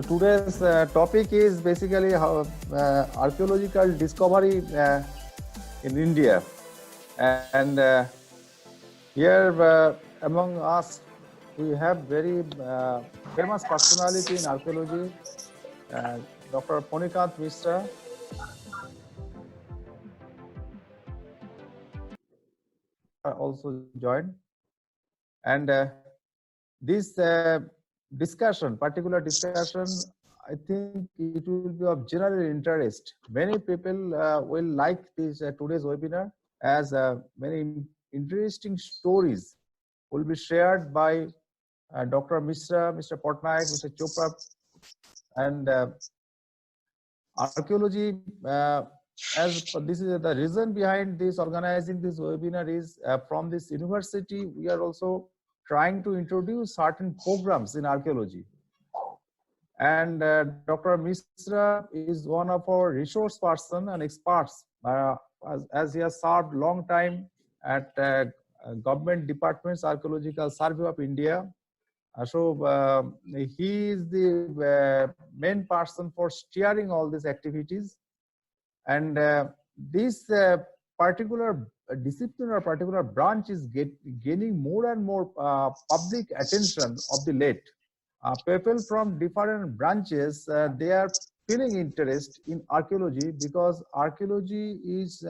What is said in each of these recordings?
Today's topic is basically how archaeological discovery in India, and here among us we have very famous personality in archaeology, uh, Dr. Ponikant Mishra. Also joined, and this particular discussion, I think it will be of general interest. Many people will like this today's webinar, as many interesting stories will be shared by Dr. Mishra, Mr. Patnaik, Mr. Chopra, and archaeology. As this is the reason behind this organizing this webinar is from this university, we are also trying to introduce certain programs in archaeology. And Dr. Mishra is one of our resource person and experts, as he has served long time at government departments, Archaeological Survey of India. So he is the main person for steering all these activities. And this particular discipline or particular branch is gaining more and more public attention of the late. People from different branches, they are feeling interest in archaeology, because archaeology is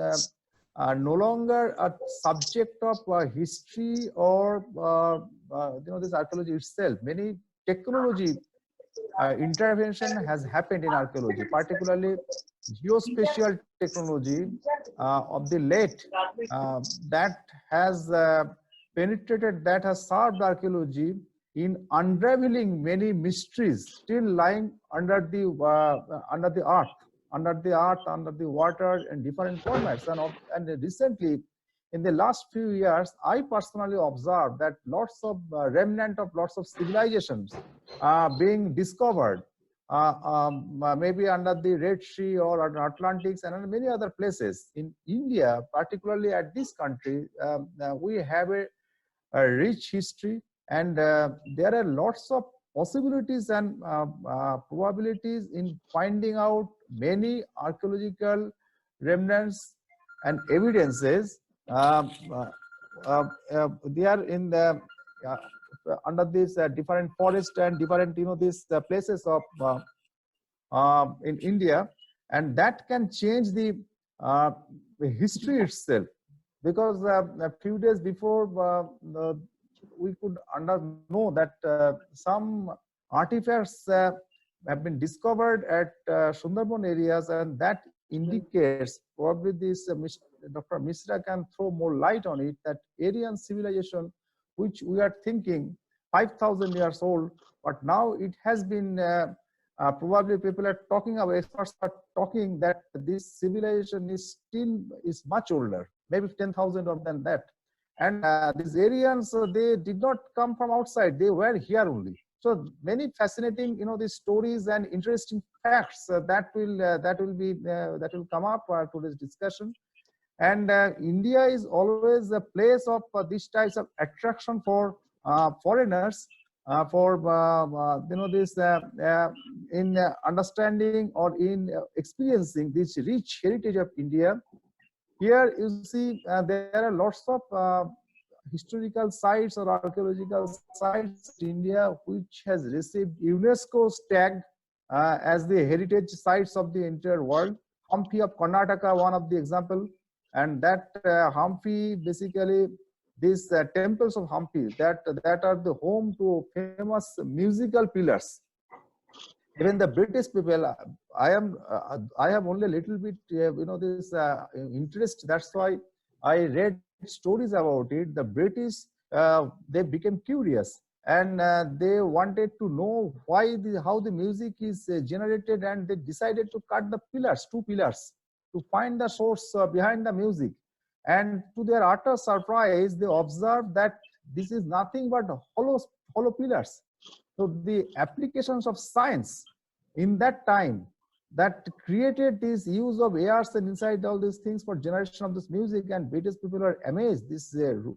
no longer a subject of history or this archaeology itself. Many technology intervention has happened in archaeology, particularly geospatial technology of the late that has penetrated, that has served archaeology in unraveling many mysteries still lying under the earth, under the water, in different formats. And recently, in the last few years, I personally observed that lots of remnant of lots of civilizations being discovered, maybe under the Red Sea or Atlantics and many other places. In India, particularly at this country, we have a rich history, and there are lots of possibilities and probabilities in finding out many archaeological remnants and evidences. They are in the under these different forests and different these places of in India, and that can change the history itself, because a few days before we could know that some artifacts have been discovered at Sundarban areas, and that indicates, probably this Dr. Mishra can throw more light on it, that Aryan civilization, which we are thinking 5,000 years old, but now it has been probably people are talking about, experts are talking that this civilization is much older, maybe 10,000 or than that. And these Aryans, they did not come from outside; they were here only. So many fascinating, these stories and interesting facts that will come up to this discussion. And India is always a place of these types of attraction for foreigners, for this in understanding or in experiencing this rich heritage of India. Here you see there are lots of historical sites or archaeological sites in India which has received UNESCO's tag as the heritage sites of the entire world. Hampi of Karnataka, one of the example, and that Hampi, basically these temples of Hampi, that are the home to famous musical pillars. Even the British people, I have only a little bit this interest. That's why I read stories about it. The British, they became curious, and they wanted to know how the music is generated, and they decided to cut the pillars, 2 pillars, to find the source behind the music. And to their utter surprise, they observed that this is nothing but hollow pillars. So the applications of science in that time, that created this use of airs and inside all these things for generation of this music, and British people are amazed. These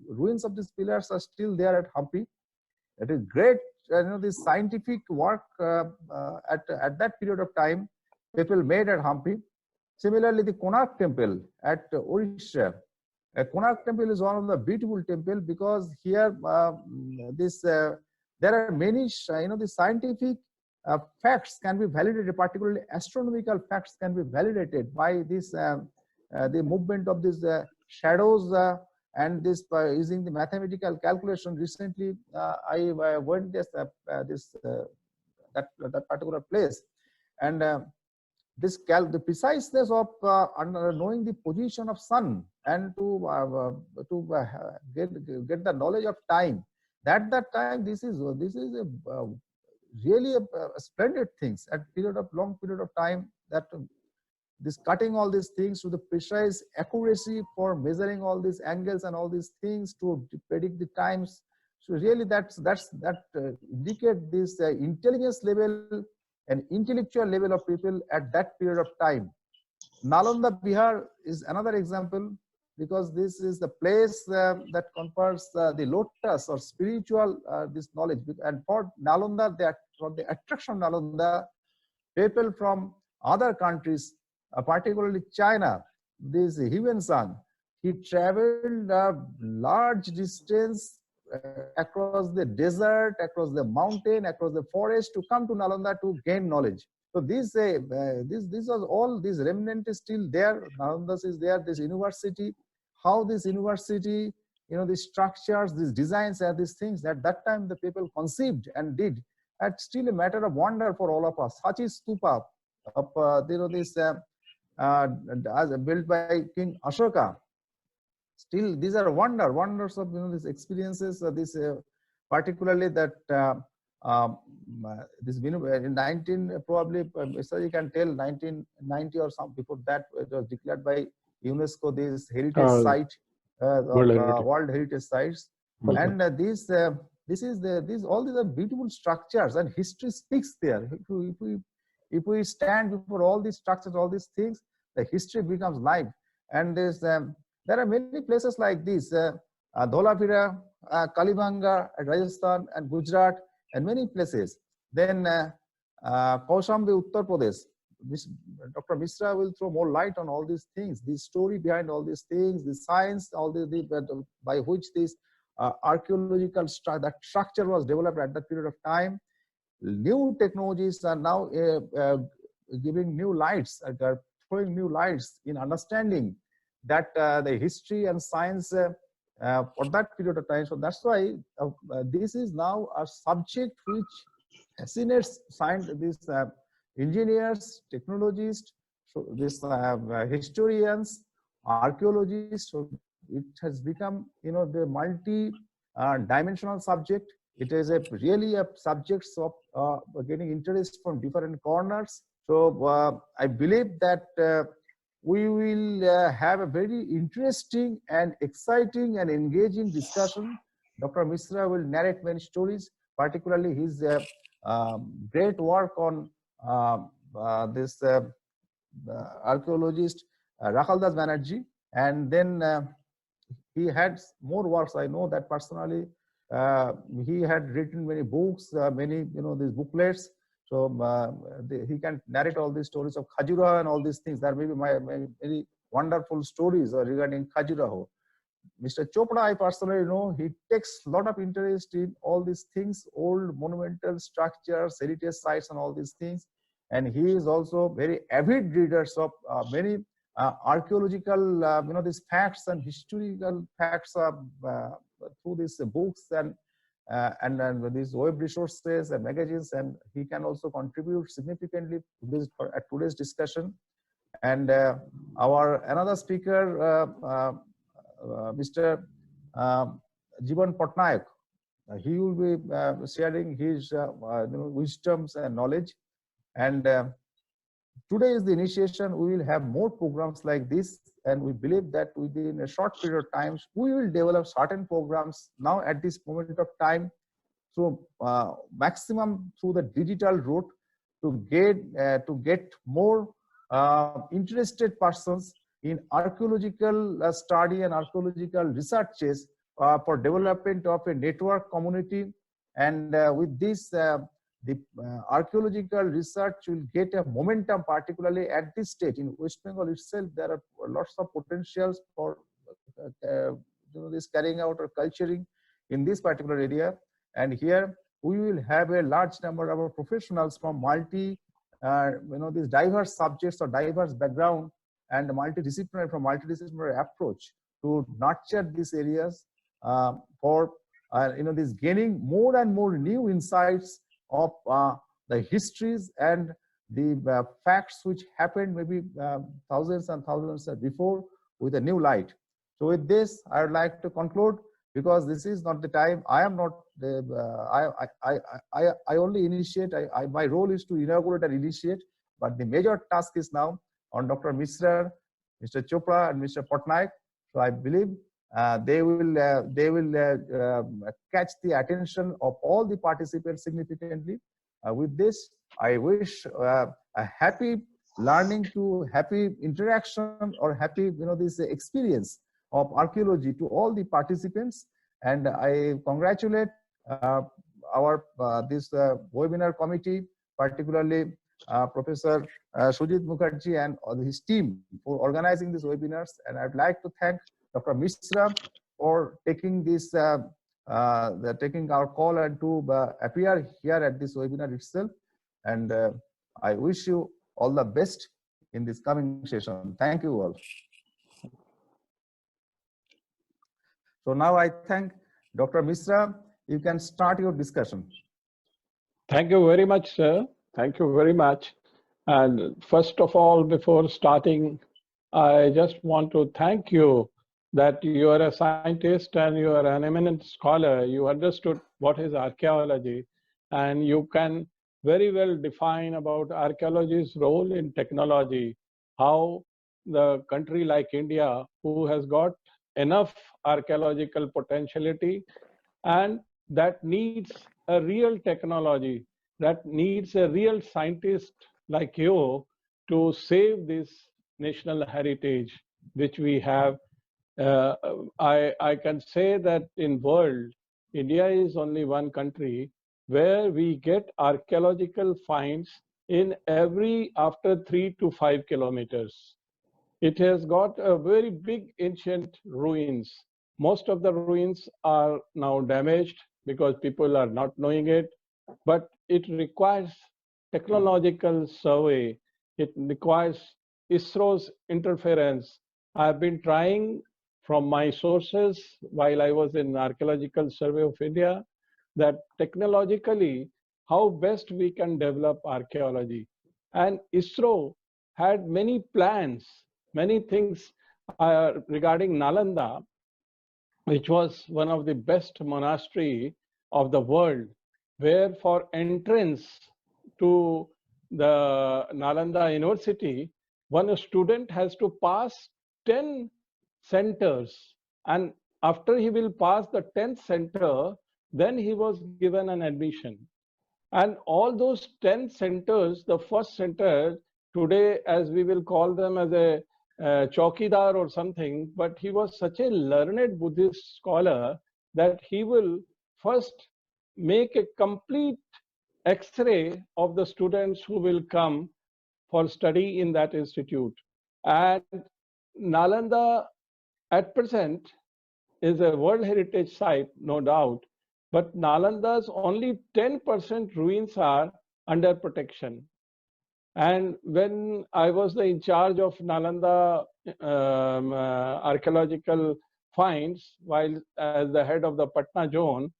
ruins of these pillars are still there at Hampi. It is great this scientific work at that period of time people made at Hampi. Similarly, the Konark temple at Orissa. Konark temple is one of the beautiful temple because here there are many the scientific facts can be validated, particularly astronomical facts can be validated by this the movement of these shadows and this using the mathematical calculation. Recently, I went that particular place, and the preciseness of knowing the position of sun and get the knowledge of time. That time, this is a really a splendid things at long period of time, that this cutting all these things to the precise accuracy for measuring all these angles and all these things to predict the times. So really that indicate this intelligence level and intellectual level of people at that period of time. Nalanda Bihar is another example, because this is the place that confers the lotus or spiritual this knowledge. And for Nalanda, for the attraction of Nalanda, people from other countries, particularly China, this Huensang, he traveled a large distance across the desert, across the mountain, across the forest to come to Nalanda to gain knowledge. So this was all, this remnant is still there. Nalanda is there. This university, how this university, these structures, these designs, and these things at that time the people conceived and did. It's still a matter of wonder for all of us. Sachi Stupa, this built by King Ashoka. Still, these are wonders of these experiences. This particularly that this in 19 probably so you can tell 1990 or some before that, it was declared by UNESCO this heritage site, World Heritage Sites, and these all these are beautiful structures, and history speaks there. If we stand before all these structures, all these things, the history becomes live. And there are many places like this, Dholavira, Kalibanga, Rajasthan, and Gujarat, and many places. Then Kaushambi, Uttar Pradesh. Dr. Misra will throw more light on all these things, the story behind all these things, the science, all by which this archaeological structure was developed at that period of time. New technologies are now giving new lights, are throwing new lights in understanding that the history and science for that period of time. So that's why this is now a subject which fascinates scientists, engineers, technologists, so this historians, archaeologists. So it has become, the multi-dimensional subject. It is really a subject of getting interest from different corners. So I believe that we will have a very interesting and exciting and engaging discussion. Dr. Misra will narrate many stories, particularly his great work on this archaeologist Rakhaldas Banerjee, and then he had more works. I know that personally. He had written many books, many these booklets. So he can narrate all these stories of Khajuraho and all these things. There may be very wonderful stories regarding Khajuraho. Mr. Chopra, I personally know, he takes a lot of interest in all these things, old monumental structures, heritage sites, and all these things. And he is also very avid readers of many archaeological, these facts and historical facts through these books and these web resources and magazines, and he can also contribute significantly to this at today's discussion. And our another speaker, Mr. Jiban Patnaik, he will be sharing his wisdoms and knowledge. And today is the initiation. We will have more programs like this, and we believe that within a short period of time, we will develop certain programs now at this moment of time. So maximum through the digital route to get more interested persons in archaeological study and archaeological researches for development of a network community And with this, the archaeological research will get a momentum, particularly at this stage. In West Bengal itself, there are lots of potentials for this carrying out or culturing in this particular area. And here we will have a large number of professionals from these diverse subjects or diverse background and multidisciplinary approach to nurture these areas for this gaining more and more new insights of the histories and the facts which happened maybe thousands and thousands before with a new light. So with this, I would like to conclude, because this is not the time. I am not the I only initiate. My role is to inaugurate and initiate, but the major task is now on Dr. Misra, Mr. Chopra, and Mr. Patnaik. So I believe they will catch the attention of all the participants significantly. With this, I wish a happy learning to happy interaction or happy this experience of archaeology to all the participants. And I congratulate our this webinar committee, particularly Professor Sujit Mukherjee and his team for organizing these webinars. And I'd like to thank Dr. Misra for taking this taking our call and to appear here at this webinar itself. And I wish you all the best in this coming session. Thank you all. So now I thank Dr. Misra. You can start your discussion. Thank you very much, sir. Thank you very much. And first of all, before starting, I just want to thank you that you are a scientist and you are an eminent scholar. You understood what is archaeology, and you can very well define about archaeology's role in technology, how the country like India, who has got enough archaeological potentiality and that needs a real technology, that needs a real scientist like you to save this national heritage which we have. I can say that in world, India is only one country where we get archaeological finds in every after 3 to 5 kilometers. It has got a very big ancient ruins. Most of the ruins are now damaged because people are not knowing it, but it requires technological survey. It requires ISRO's interference. I've been trying from my sources while I was in Archaeological Survey of India that technologically how best we can develop archaeology. And ISRO had many plans, many things regarding Nalanda, which was one of the best monastery of the world, where for entrance to the Nalanda University, one student has to pass 10 centers, and after he will pass the 10th center, then he was given an admission. And all those 10 centers, the first center today, as we will call them as a Chowkidar or something, but he was such a learned Buddhist scholar that he will first make a complete X-ray of the students who will come for study in that institute. And Nalanda at present is a World Heritage Site, no doubt, but Nalanda's only 10% ruins are under protection. And when I was in charge of Nalanda archaeological finds, while as the head of the Patna zone,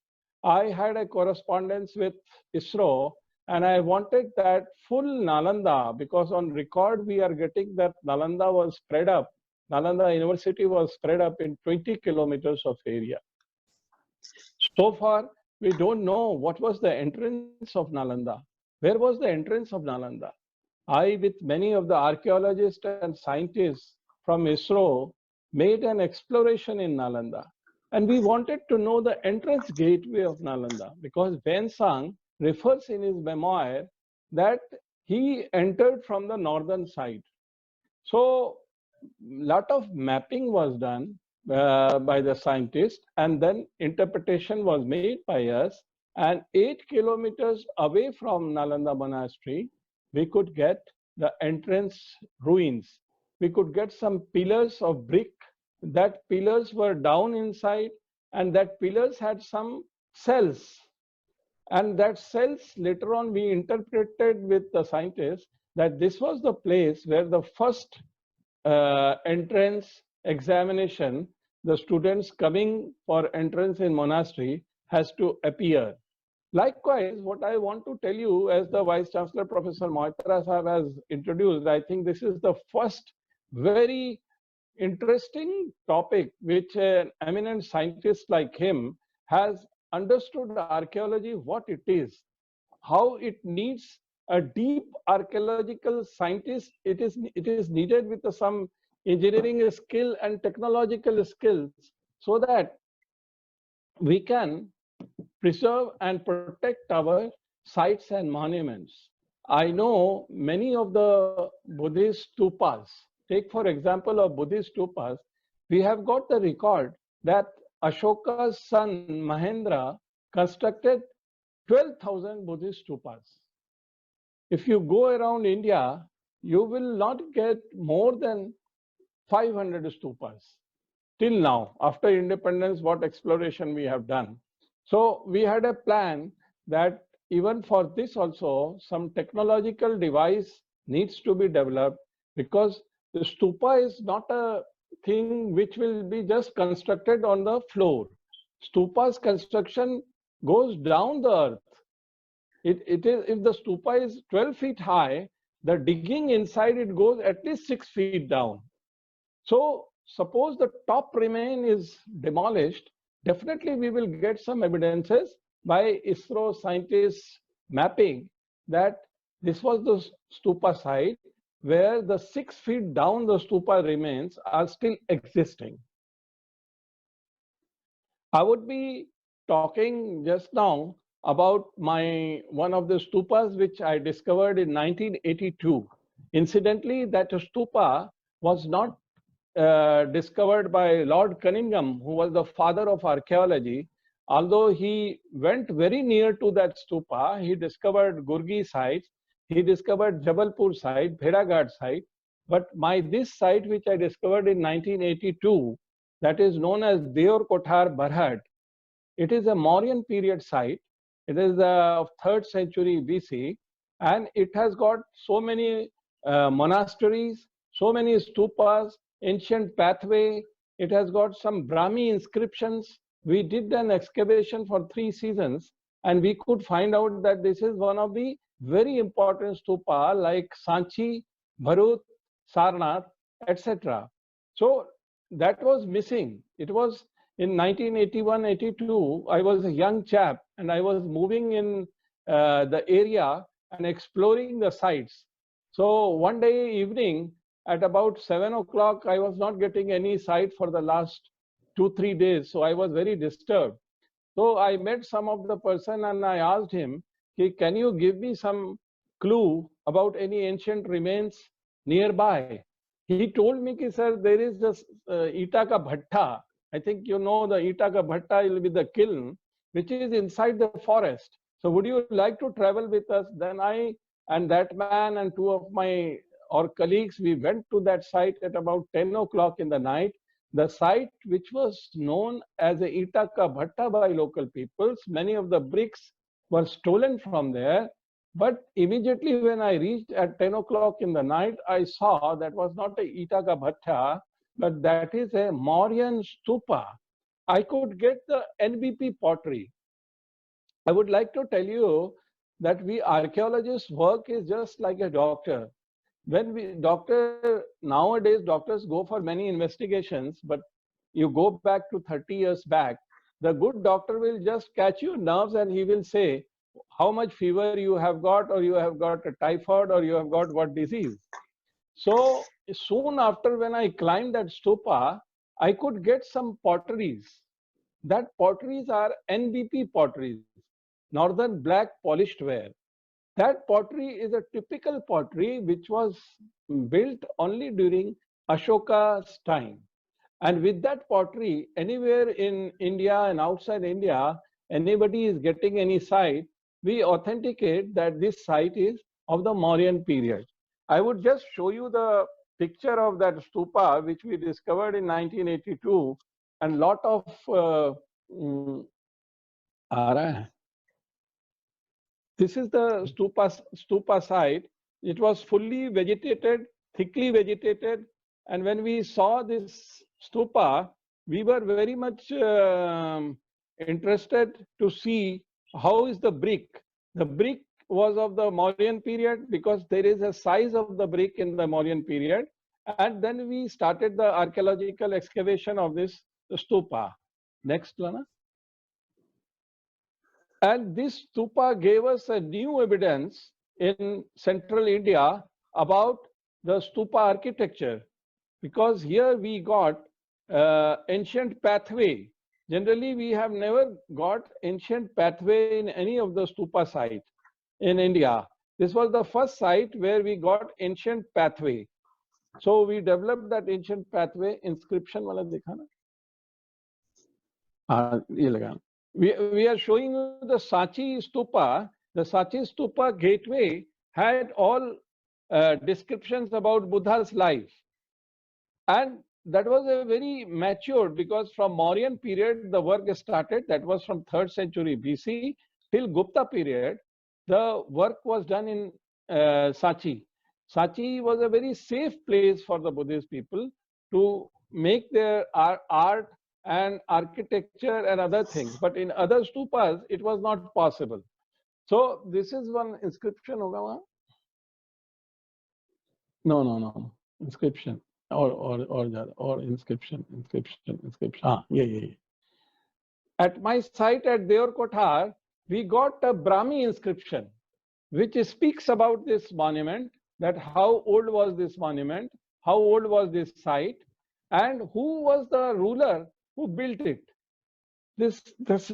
I had a correspondence with ISRO, and I wanted that full Nalanda, because on record we are getting that Nalanda was spread up. Nalanda University was spread up in 20 kilometers of area. So far, we don't know what was the entrance of Nalanda. Where was the entrance of Nalanda? I, with many of the archaeologists and scientists from ISRO, made an exploration in Nalanda. And we wanted to know the entrance gateway of Nalanda, because Wensang refers in his memoir that he entered from the northern side. So a lot of mapping was done by the scientists, and then interpretation was made by us. And 8 kilometers away from Nalanda Monastery, we could get the entrance ruins. We could get some pillars of brick. That pillars were down inside, and that pillars had some cells. And that cells, later on, we interpreted with the scientists that this was the place where the first entrance examination, the students coming for entrance in monastery has to appear. Likewise, what I want to tell you, as the Vice Chancellor Professor Moitara Sahab has introduced, I think this is the first very interesting topic which an eminent scientist like him has understood archaeology, what it is, how it needs a deep archaeological scientist. It is needed with some engineering skill and technological skills so that we can preserve and protect our sites and monuments. I know many of the Buddhist stupas. Take for example of Buddhist stupas, we have got the record that Ashoka's son Mahendra constructed 12,000 Buddhist stupas. If you go around India, you will not get more than 500 stupas till now. After independence, what exploration we have done. So we had a plan that even for this also, some technological device needs to be developed, because the stupa is not a thing which will be just constructed on the floor. Stupa's construction goes down the earth. It is, if the stupa is 12 feet high, the digging inside it goes at least 6 feet down. So suppose the top remain is demolished, definitely we will get some evidences by ISRO scientists mapping that this was the stupa site where the 6 feet down the stupa remains are still existing. I would be talking just now about one of the stupas which I discovered in 1982. Incidentally, that stupa was not discovered by Lord Cunningham, who was the father of archaeology. Although he went very near to that stupa, he discovered Gurgi sites, he discovered Jabalpur site, Bhedaghat site. But this site which I discovered in 1982, that is known as Deor Kothar Barhat, it is a Mauryan period site. It is of 3rd century BC, and it has got so many monasteries, so many stupas, ancient pathway. It has got some Brahmi inscriptions. We did an excavation for 3 seasons, and we could find out that this is one of the very important stupa like Sanchi, Bharut, Sarnath, etc. So that was missing. It was in 1981-82, I was a young chap and I was moving in the area and exploring the sites. So one day evening at about 7 o'clock, I was not getting any sight for the last 2-3 days. So I was very disturbed. So I met some of the person and I asked him, can you give me some clue about any ancient remains nearby? He told me, sir, there is just Itaka Bhatta. I think you know the Itaka Bhatta will be the kiln, which is inside the forest. So would you like to travel with us? Then I and that man and 2 of my colleagues, we went to that site at about 10 o'clock in the night. The site, which was known as a Itaka Bhatta by local peoples, many of the bricks were stolen from there. But immediately when I reached at 10 o'clock in the night, I saw that was not a Itaka Bhatta, but that is a Mauryan stupa. I could get the NBP pottery. I would like to tell you that we archaeologists' work is just like a doctor. Nowadays doctors go for many investigations, but you go back to 30 years back, the good doctor will just catch your nerves and he will say how much fever you have got, or you have got a typhoid, or you have got what disease. So soon after, when I climbed that stupa, I could get some potteries. That potteries are NBP potteries, Northern Black Polished Ware. That pottery is a typical pottery which was built only during Ashoka's time. And with that pottery, anywhere in India and outside India, anybody is getting any site, we authenticate that this site is of the Mauryan period. I would just show you the picture of that stupa, which we discovered in 1982, and lot of this is the stupa site. It was fully vegetated, thickly vegetated, and when we saw this stupa, we were very much interested to see how is the brick. The brick was of the Mauryan period because there is a size of the brick in the Mauryan period, and then we started the archaeological excavation of this stupa. Next, Lana. And this stupa gave us a new evidence in central India about the stupa architecture, because here we got ancient pathway. Generally, we have never got ancient pathway in any of the stupa sites in India. This was the first site where we got ancient pathway. So we developed that ancient pathway. Inscription wala dekha na? Ye laga. We are showing you the Sachi stupa. The Sachi stupa gateway had all descriptions about Buddha's life. And that was a very mature, because from Mauryan period, the work started. That was from 3rd century BC till Gupta period. The work was done in Sachi. Sachi was a very safe place for the Buddhist people to make their art and architecture and other things. But in other stupas, it was not possible. So this is one inscription. Hoga no. Inscription. Or inscription. Yeah. At my site at Deor Kothar, we got a Brahmi inscription, which speaks about this monument, that how old was this monument, how old was this site, and who was the ruler who built it. This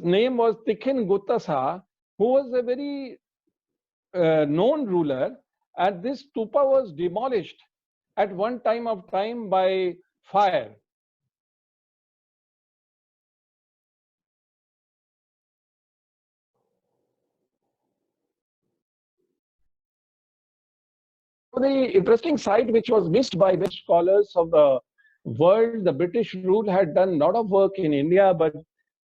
name was Tikhin Guttasa, who was a very known ruler, and this stupa was demolished at one time of time by fire. The interesting site which was missed by many scholars of the world, the British rule had done a lot of work in India, but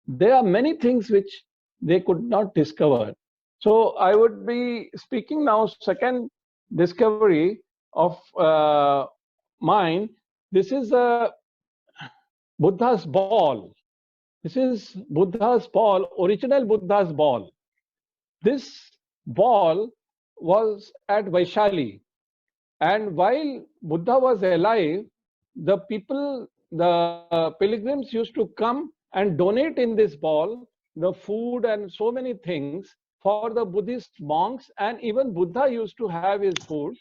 there are many things which they could not discover. So I would be speaking now second discovery of mine. This is a Buddha's ball. This is Buddha's ball, original Buddha's ball. This ball was at Vaishali. And while Buddha was alive, the people, the pilgrims used to come and donate in this ball the food and so many things for the Buddhist monks, and even Buddha used to have his food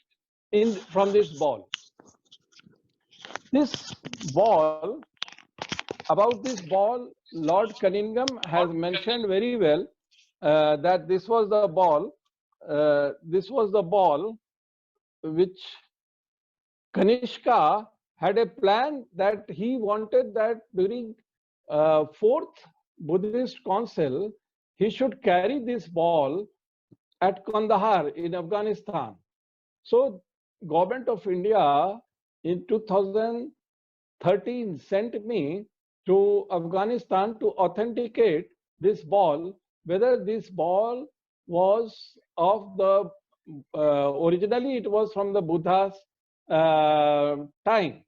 from this ball. This ball, about this ball, Lord Cunningham has mentioned very well that this was the ball. This was the ball which Kanishka had a plan that he wanted that during 4th Buddhist Council, he should carry this ball at Kandahar in Afghanistan. So Government of India in 2013 sent me to Afghanistan to authenticate this ball, whether this ball was of the originally it was from the Buddha's time.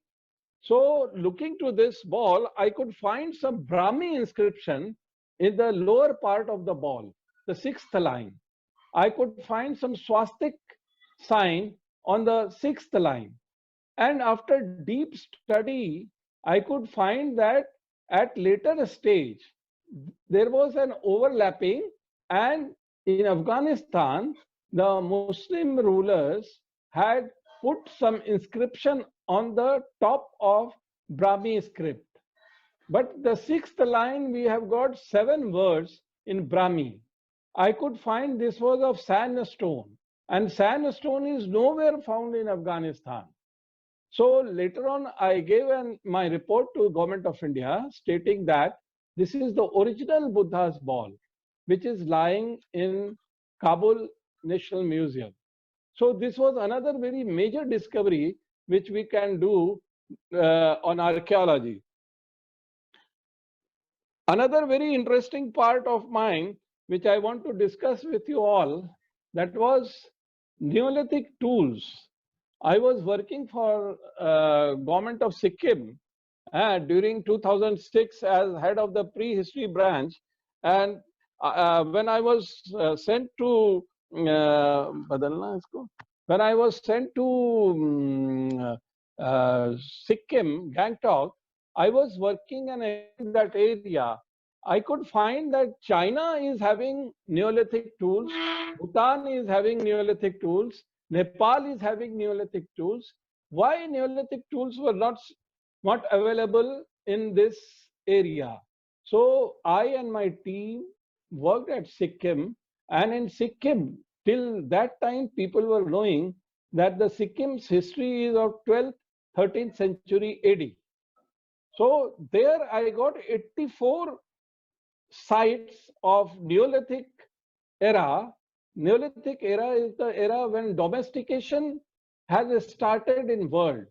So looking to this ball, I could find some Brahmi inscription in the lower part of the ball, the 6th line. I could find some swastik sign on the 6th line. And after deep study, I could find that at later stage, there was an overlapping, and in Afghanistan, the Muslim rulers had put some inscription on the top of Brahmi script. But the 6th line, we have got 7 words in Brahmi. I could find this was of sandstone, and sandstone is nowhere found in Afghanistan. So later on, I gave my report to Government of India stating that this is the original Buddha's ball. which is lying in Kabul National Museum. So this was another very major discovery which we can do on archaeology. Another very interesting part of mine, which I want to discuss with you all, that was Neolithic tools. I was working for government of Sikkim during 2006 as head of the prehistory branch, and when I was sent to when I was sent to Sikkim, Gangtok, I was working in that area. I could find that China is having Neolithic tools, Bhutan is having Neolithic tools, Nepal is having Neolithic tools. Why Neolithic tools were not available in this area? So I and my team worked at Sikkim, and in Sikkim, till that time, people were knowing that the Sikkim's history is of 12th, 13th century AD. So there I got 84 sites of Neolithic era. Neolithic era is the era when domestication has started in world.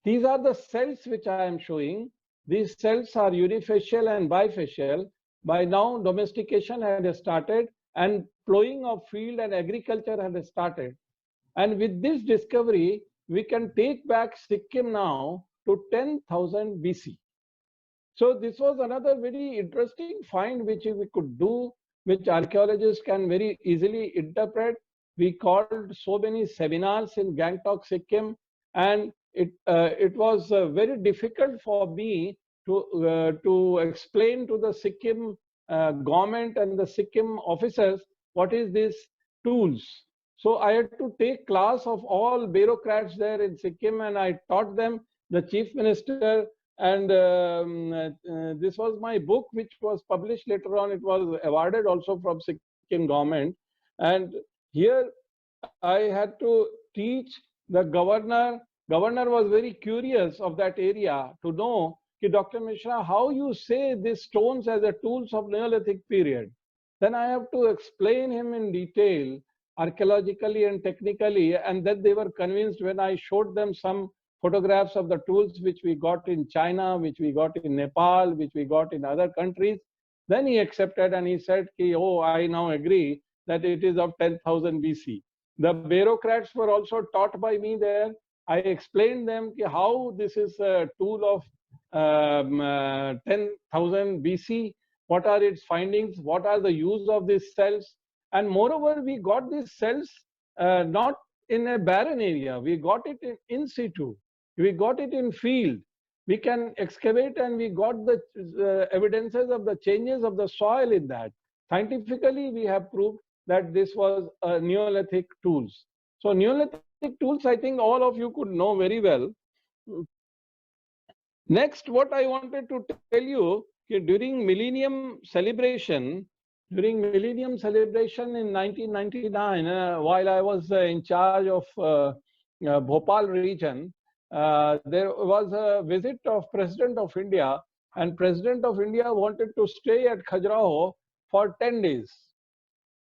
These are the cells which I am showing. These cells are unifacial and bifacial. By now, domestication had started and plowing of field and agriculture had started. And with this discovery, we can take back Sikkim now to 10,000 BC. So this was another very interesting find which we could do, which archaeologists can very easily interpret. We called so many seminars in Gangtok, Sikkim, and it was very difficult for me to explain to the Sikkim government and the Sikkim officers what is this tools. So I had to take class of all bureaucrats there in Sikkim, and I taught them, the chief minister, and this was my book, which was published later on. It was awarded also from Sikkim government. And here I had to teach the governor. Governor was very curious of that area to know, Dr. Mishra, how you say these stones as the tools of Neolithic period. Then I have to explain him in detail, archaeologically and technically, and then they were convinced when I showed them some photographs of the tools which we got in China, which we got in Nepal, which we got in other countries. Then he accepted and he said, oh, I now agree that it is of 10,000 BC. The bureaucrats were also taught by me there. I explained them how this is a tool of 10,000 BC, what are its findings, what are the use of these cells. And moreover, we got these cells not in a barren area, we got it in situ, we got it in field. We can excavate and we got the evidences of the changes of the soil in that. Scientifically, we have proved that this was Neolithic tools. So Neolithic tools, I think all of you could know very well. Next, what I wanted to tell you, during Millennium Celebration in 1999, while I was in charge of Bhopal region, there was a visit of President of India, and President of India wanted to stay at Khajuraho for 10 days.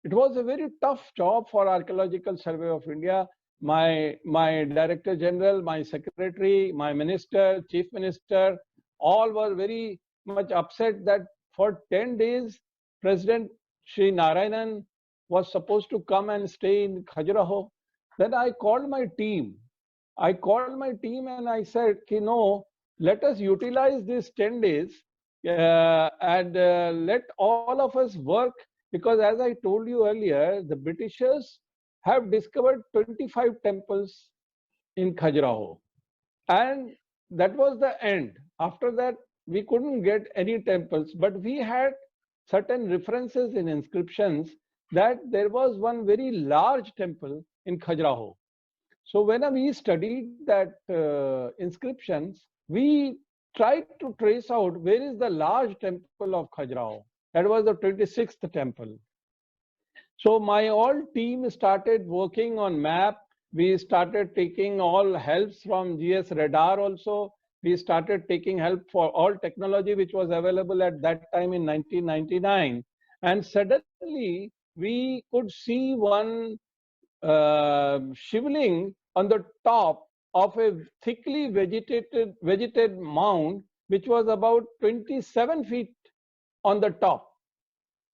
It was a very tough job for Archaeological Survey of India. My Director General, my Secretary, my Minister, Chief Minister, all were very much upset that for 10 days, President Sri Narayanan was supposed to come and stay in Khajuraho. Then I called my team. And I said, no, let us utilize these 10 days and let all of us work, because as I told you earlier, the Britishers have discovered 25 temples in Khajuraho. And that was the end. After that, we couldn't get any temples, but we had certain references in inscriptions that there was one very large temple in Khajuraho. So when we studied that inscriptions, we tried to trace out where is the large temple of Khajuraho. That was the 26th temple. So my whole team started working on map. We started taking all helps from GS Radar also. We started taking help for all technology which was available at that time in 1999. and suddenly we could see one shivling on the top of a thickly vegetated mound, which was about 27 feet on the top.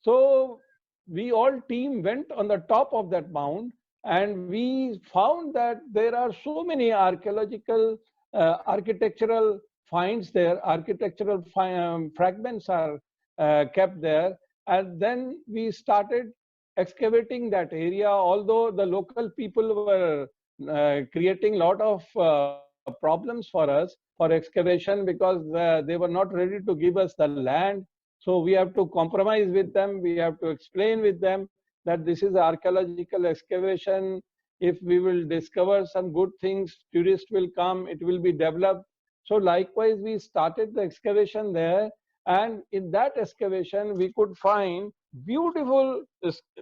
So we all team went on the top of that mound, and we found that there are so many archaeological, architectural finds there, architectural fragments are kept there. And then we started excavating that area, although the local people were creating a lot of problems for us for excavation, because they were not ready to give us the land. So we have to compromise with them. We have to explain with them that this is archaeological excavation. If we will discover some good things, tourists will come, it will be developed. So likewise, we started the excavation there. And in that excavation, we could find beautiful,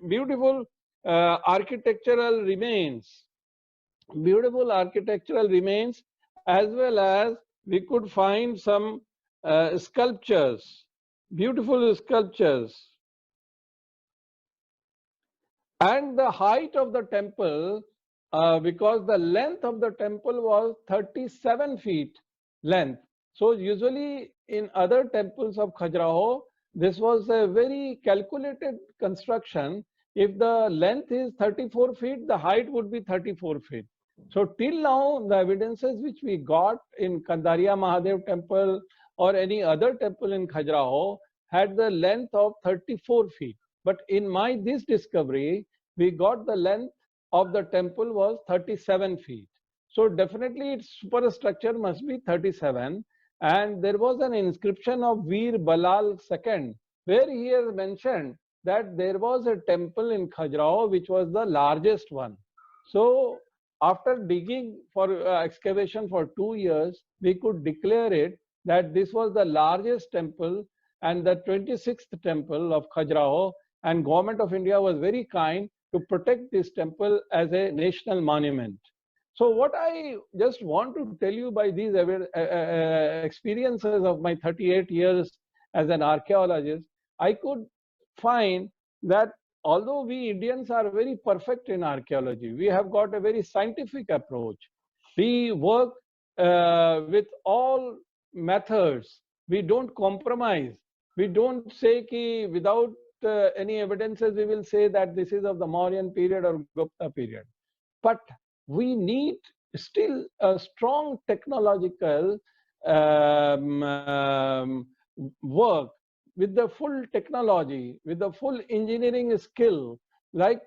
beautiful architectural remains, as well as we could find some sculptures, beautiful sculptures. And the height of the temple, because the length of the temple was 37 feet length. So usually in other temples of Khajuraho, this was a very calculated construction. If the length is 34 feet, the height would be 34 feet. So till now, the evidences which we got in Kandaria Mahadev temple or any other temple in Khajuraho had the length of 34 feet. But in this discovery, we got the length of the temple was 37 feet. So definitely its superstructure must be 37. And there was an inscription of Veer Balal II, where he has mentioned that there was a temple in Khajuraho which was the largest one. So after digging for excavation for 2 years, we could declare it that this was the largest temple and the 26th temple of Khajuraho, and Government of India was very kind to protect this temple as a national monument. So what I just want to tell you by these experiences of my 38 years as an archaeologist, I could find that although we Indians are very perfect in archaeology, we have got a very scientific approach. We work with all methods. We don't compromise. We don't say ki without any evidences, we will say that this is of the Mauryan period or Gupta period. But we need still a strong technological work with the full technology, with the full engineering skill. Like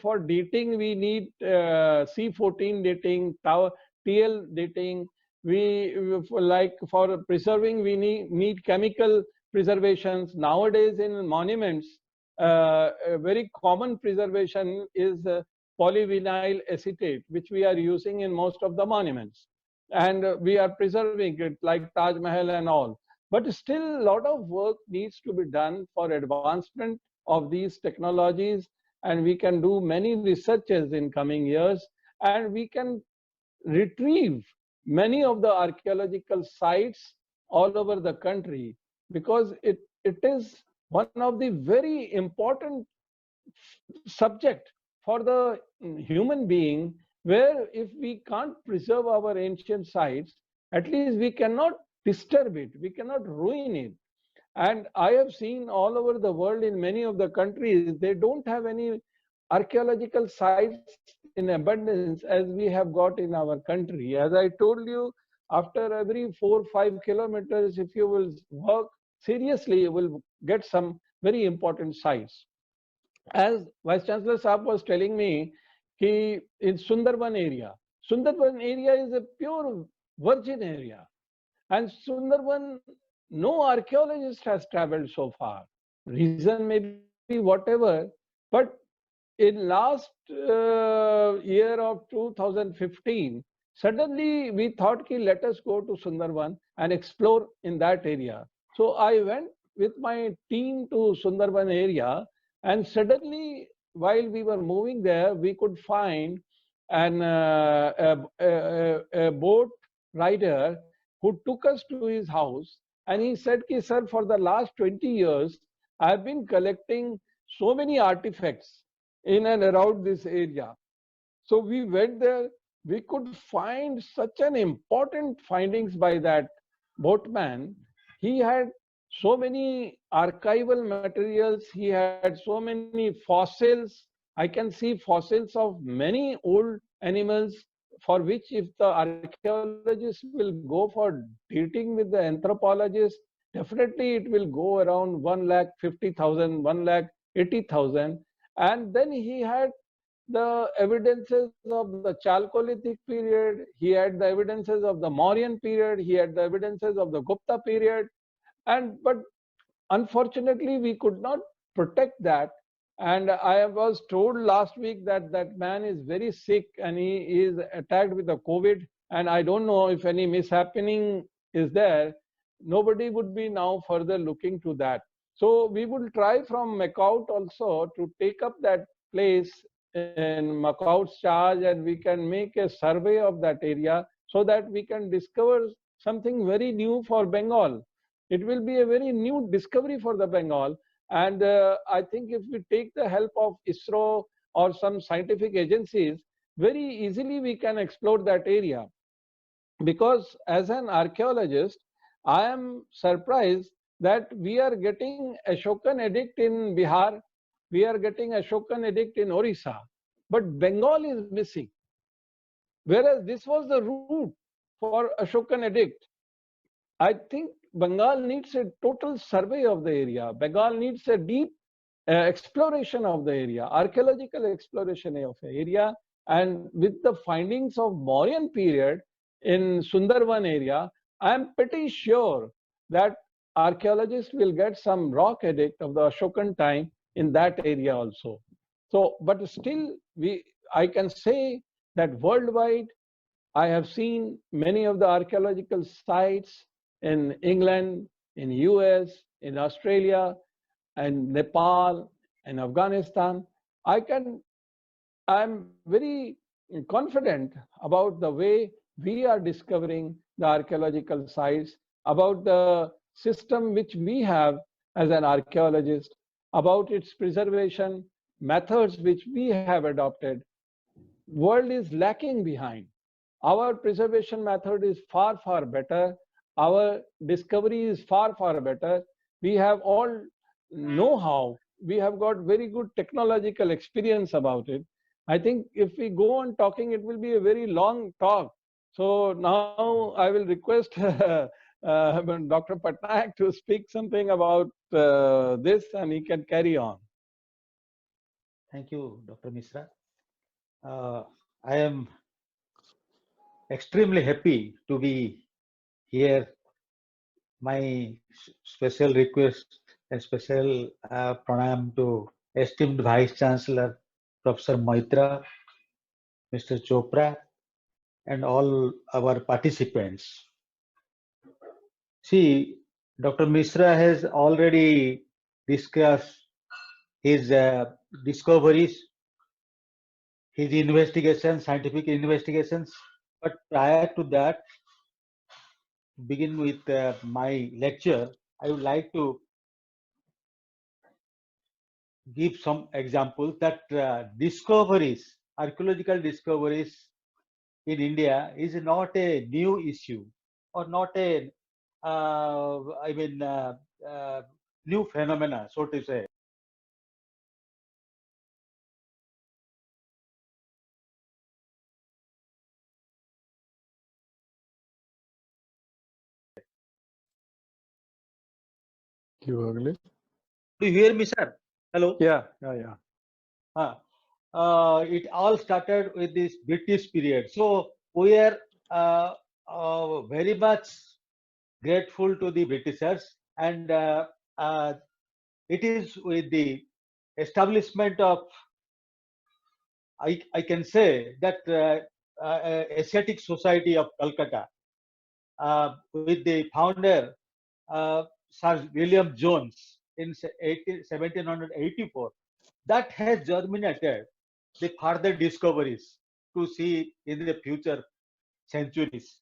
for dating, we need C14 dating, TL dating. Like for preserving, we need chemical preservations. Nowadays in monuments, a very common preservation is polyvinyl acetate, which we are using in most of the monuments. And we are preserving it like Taj Mahal and all. But still a lot of work needs to be done for advancement of these technologies. And we can do many researches in coming years. And we can retrieve many of the archaeological sites all over the country, because it is one of the very important subject for the human being, where if we can't preserve our ancient sites, at least we cannot disturb it, we cannot ruin it. And I have seen all over the world in many of the countries, they don't have any archaeological sites in abundance as we have got in our country. As I told you, after every 4-5 kilometers, if you will work seriously, you will get some very important sites. As Vice Chancellor Saab was telling me, in Sundarban area is a pure virgin area. And Sundarban, no archaeologist has traveled so far. Reason may be whatever, but in last year of 2015, suddenly we thought, let us go to Sundarban and explore in that area. So I went with my team to Sundarban area, and suddenly while we were moving there, we could find a boat rider who took us to his house, and he said, sir, for the last 20 years, I've been collecting so many artifacts in and around this area. So we went there, we could find such an important findings by that boatman. He had so many archival materials, he had so many fossils. I can see fossils of many old animals for which if the archaeologist will go for dating with the anthropologist, definitely it will go around 1,50,000, 1,80,000. And then he had the evidences of the Chalcolithic period, he had the evidences of the Mauryan period, he had the evidences of the Gupta period, and but unfortunately we could not protect that. And I was told last week that that man is very sick and he is attacked with the COVID, and I don't know if any mishappening is there. Nobody would be now further looking to that. So we will try from Macaut also to take up that place in Macaut's charge, and we can make a survey of that area so that we can discover something very new for Bengal. It will be a very new discovery for the Bengal. And I think if we take the help of ISRO or some scientific agencies, very easily we can explore that area. Because as an archaeologist, I am surprised that we are getting Ashokan edict in Bihar, we are getting Ashokan edict in Orissa, but Bengal is missing. Whereas this was the route for Ashokan edict. I think Bengal needs a total survey of the area. Bengal needs a deep exploration of the area, archaeological exploration of the area. And with the findings of Mauryan period in Sundarban area, I am pretty sure that archaeologists will get some rock edict of the Ashokan time in that area also. So, but still, I can say that worldwide, I have seen many of the archaeological sites in England, in US, in Australia, and Nepal, and Afghanistan. I'm very confident about the way we are discovering the archaeological sites, about the system which we have as an archaeologist, about its preservation methods which we have adopted. World is lacking behind. Our preservation method is far, far better. Our discovery is far, far better. We have all know-how. We have got very good technological experience about it. I think if we go on talking, it will be a very long talk. So now I will request Dr. Patnaik to speak something about this, and he can carry on. Thank you, Dr. Misra. I am extremely happy to be here. My special request and special pranam to esteemed Vice Chancellor, Professor Maitra, Mr. Chopra, and all our participants. See, Dr. Misra has already discussed his discoveries, his investigations, scientific investigations. But prior to that, to begin with my lecture, I would like to give some examples that discoveries, archaeological discoveries in India is not a new issue or not a, new phenomena, so to say. You Do you hear me, sir? Hello? Yeah. It all started with this British period. So we are very much grateful to the Britishers, and it is with the establishment of, I can say that Asiatic Society of Calcutta, with the founder Sir William Jones in 1784, that has germinated the further discoveries to see in the future centuries.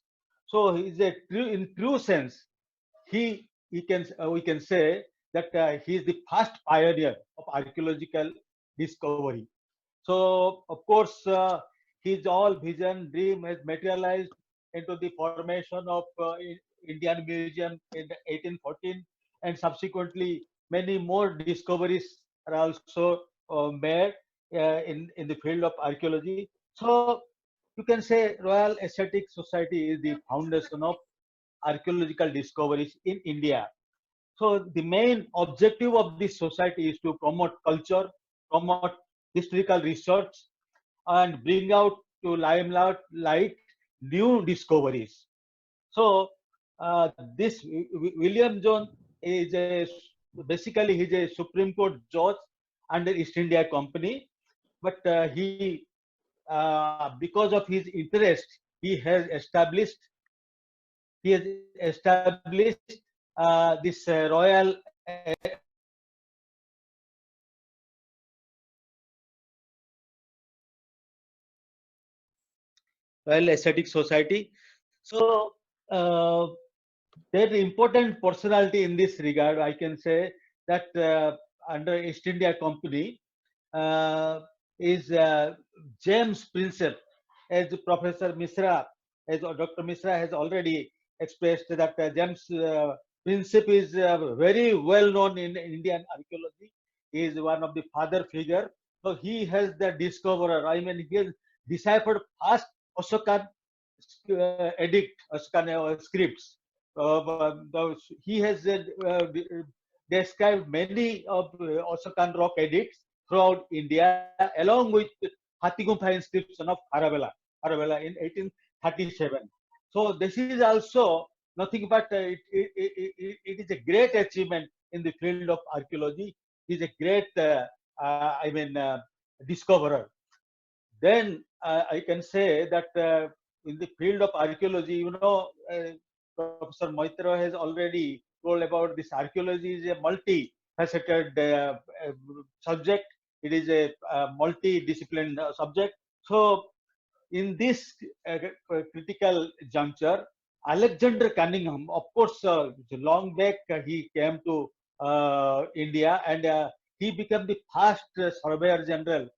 So in true sense, we can say that he is the first pioneer of archaeological discovery. So, of course, his all vision, dream has materialized into the formation of Indian Museum in 1814, and subsequently many more discoveries are also made in the field of archaeology. So, you can say Royal Asiatic Society is the foundation of archaeological discoveries in India. So the main objective of this society is to promote culture, promote historical research, and bring out to limelight new discoveries. So this William Jones is basically he's a Supreme Court judge under East India Company, but because of his interest, he has established this Royal Aesthetic Society. So there's important personality in this regard. I can say that under East India Company is James Prinsep, as Professor Misra, as Dr. Misra has already expressed that James Prinsep is very well known in Indian archaeology. He is one of the father figure. So he has the discoverer. I mean, he has deciphered first Ashokan edict, Ashokan scripts. He has described many of Ashokan rock edicts throughout India, along with Hathigumpha inscription of Kharavela in 1837. So this is also nothing but it is a great achievement in the field of archaeology. He is a great, discoverer. Then I can say that in the field of archaeology, Professor Moitra has already told about this. Archaeology is a multi-faceted subject. It is a multi-discipline subject. So in this critical juncture, Alexander Cunningham, of course, long back he came to India, and he became the first surveyor general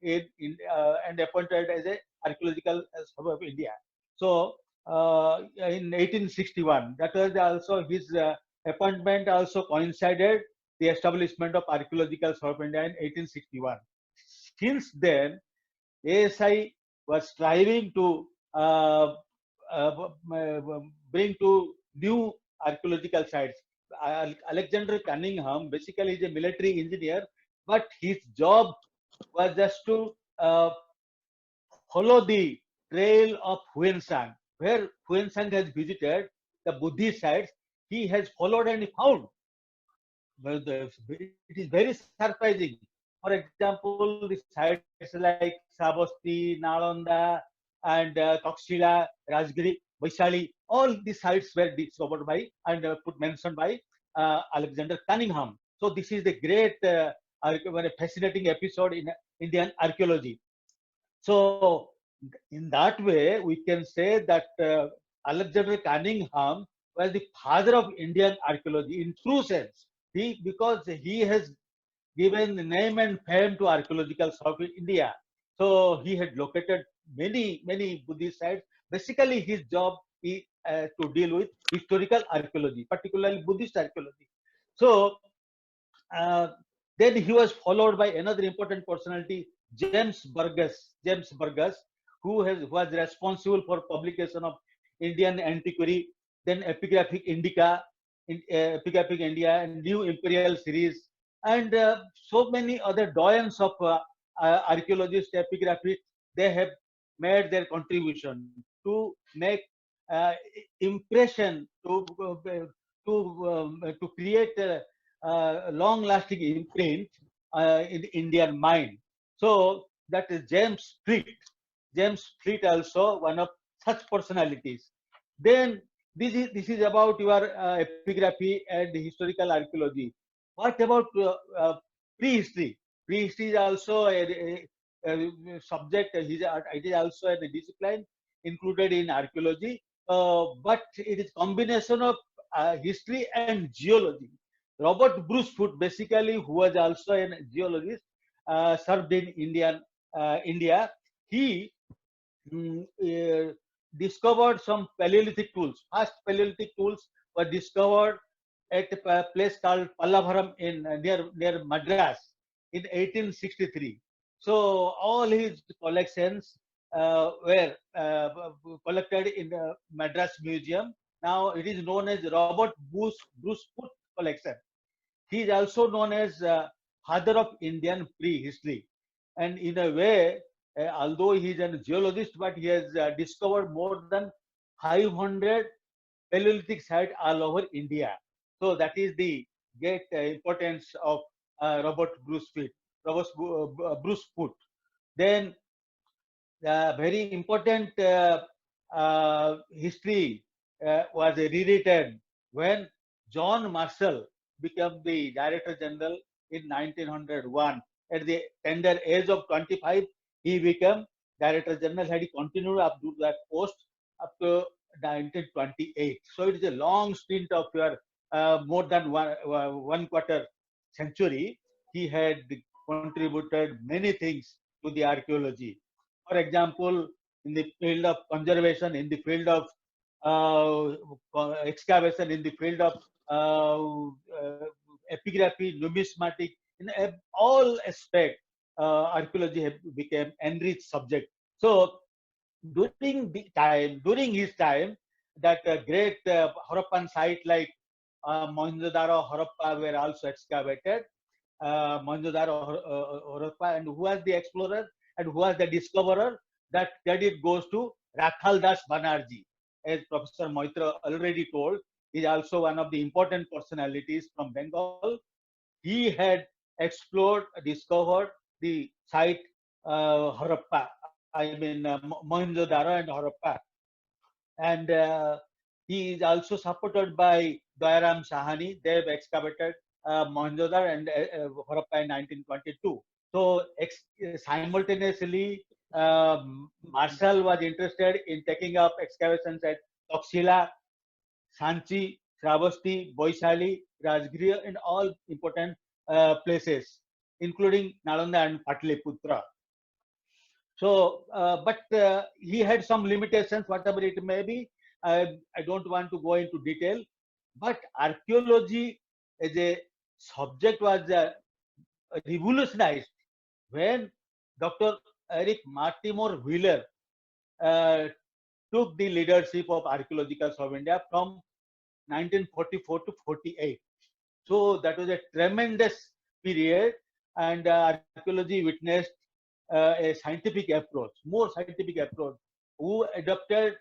and appointed as a archaeological survey of India. So in 1861, that was also his appointment also coincided the establishment of archaeological survey of India in 1861. Since then, ASI was striving to bring to new archaeological sites. Alexander Cunningham basically is a military engineer, but his job was just to follow the trail of Huyen Sang. Where Huyen Sang has visited the Buddhist sites, he has followed and found. It is very surprising. For example, the sites like Savasti, Nalanda, and Takshila, Rajgiri, Vaishali, all these sites were discovered by and mentioned by Alexander Cunningham. So this is the great, fascinating episode in Indian archaeology. So in that way, we can say that Alexander Cunningham was the father of Indian archaeology in true sense. Because he has given name and fame to archaeological survey in India. So he had located many Buddhist sites. Basically, his job is to deal with historical archaeology, particularly Buddhist archaeology. So then he was followed by another important personality, James Burgess, who was responsible for publication of Indian Antiquary, then Epigraphic Indica, Epigraphic India, and New Imperial Series, and so many other doyens of archaeologists, epigraphists. They have made their contribution to make impression to create a long-lasting imprint in the Indian mind. So that is James Fleet. James Fleet also one of such personalities. Then this is about your epigraphy and historical archaeology. What about prehistory? Prehistory is also a subject. It is also a discipline included in archaeology, but it is combination of history and geology. Robert Bruce Foote, basically, who was also a geologist, served in India. He discovered some Paleolithic tools. First Paleolithic tools were discovered at a place called Pallavaram in near Madras in 1863. So all his collections were collected in the Madras Museum. Now it is known as Robert Bruce Foote collection. He is also known as father of Indian prehistory. And in a way, although he is a geologist, but he has discovered more than 500 Paleolithic sites all over India. So that is the great importance of Robert Bruce Foote. Bruce Foote. Then very important history was rewritten when John Marshall became the Director General in 1901. At the tender age of 25, he became Director General. Had he continued up to that post up to 1928. So it is a long stint of your more than one quarter century. He had contributed many things to the archaeology. For example, in the field of conservation, in the field of excavation, in the field of epigraphy, numismatic, in all aspects, archaeology became enriched subject. So during his time, that great Harappan site like Mohenjo-daro, Harappa were also excavated. Mohenjo-daro, Harappa, and who was the explorer and who was the discoverer? That credit goes to Rakhal Das Banerjee. As Professor Moitra already told, he is also one of the important personalities from Bengal. He had explored, discovered the site Harappa, I mean Mohenjo-daro and Harappa. And he is also supported by Dayaram Sahani. They have excavated Mohenjo-daro and Harappa in 1922. So simultaneously, Marshall was interested in taking up excavations at Taxila, Sanchi, Shravasti, Boishali, Rajgriha, and all important places, including Nalanda and Patliputra. So, but he had some limitations, whatever it may be. I don't want to go into detail, but archaeology as a subject was revolutionized when Dr. Eric Mortimer Wheeler took the leadership of Archaeological Survey of India from 1944 to 48. So that was a tremendous period, and archaeology witnessed a scientific approach, more scientific approach, who adopted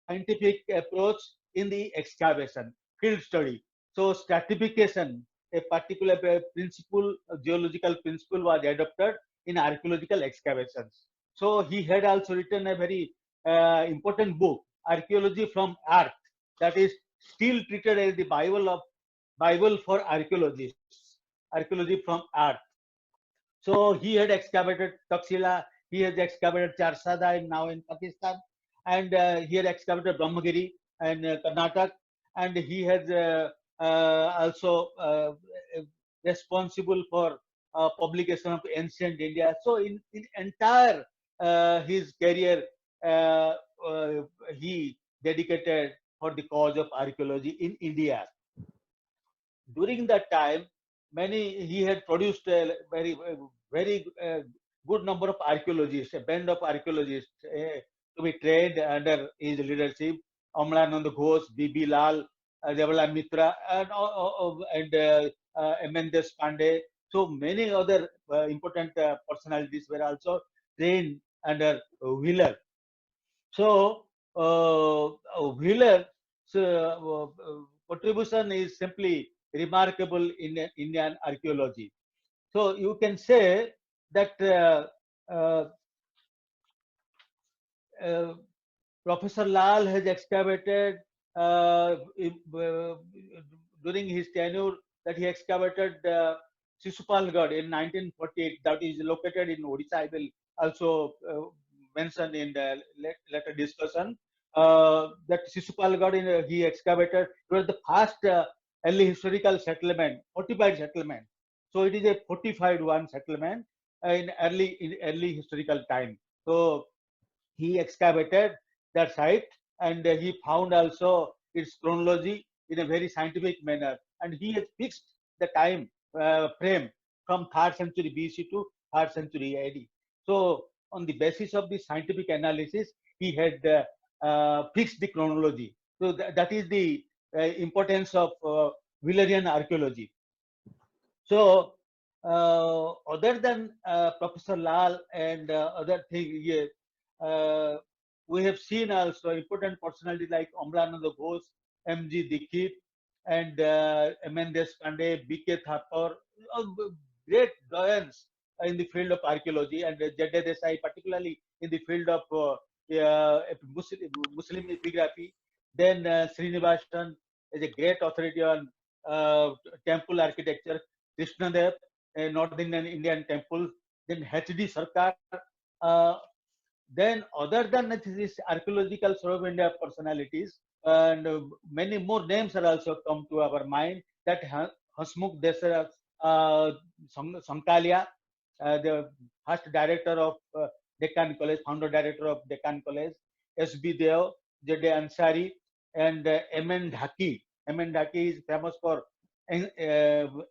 scientific approach in the excavation, field study. So stratification, a particular principle, geological principle was adopted in archaeological excavations. So he had also written a very important book, Archaeology from Earth, that is still treated as the Bible for archaeologists, archaeology from Earth. So he had excavated Taxila, he has excavated Charsada now in Pakistan, and he had excavated Brahmagiri and Karnataka, and he has also responsible for publication of ancient India. So in entire his career, he dedicated for the cause of archaeology in India. During that time, he had produced a very good number of archaeologists, a band of archaeologists to be trained under his leadership. Amlanand Ghosh, B.B. Lal, Jawaharlal Mitra, and M.N. Deshpande. So many other important personalities were also trained under Wheeler. So Wheeler's contribution is simply remarkable in Indian archaeology. So you can say that Professor Lal has excavated during his tenure, that he excavated Sisupalgarh in 1948, that is located in Odisha. I will also mention in the later discussion. that Sisupalgarh he excavated. It was the first early historical settlement, fortified settlement. So it is a fortified one settlement in early historical time. So he excavated that site, and he found also its chronology in a very scientific manner, and he has fixed the time frame from 3rd century BC to 3rd century AD. So on the basis of the scientific analysis, he had fixed the chronology. So that is the importance of Wheelerian archaeology. So other than Professor Lal and other thing, yeah, we have seen also important personalities like Amlananda Ghosh, M.G. Dikshit, and M.N. Deshpande, B.K. Thakur, great giants in the field of archaeology, and Z.D. Desai, particularly in the field of Muslim epigraphy. Then Srinivasan is a great authority on temple architecture. Krishnadev, a North Indian temple. Then H.D. Sarkar. Uh, then other than these archaeological Survey of India personalities, and many more names are also come to our mind, that Hasmukh Desai Sankalia, the first director of Deccan College, founder director of Deccan College, S.B. Deo, J.D. Ansari, and M.N. Dhaki. M.N. Dhaki is famous for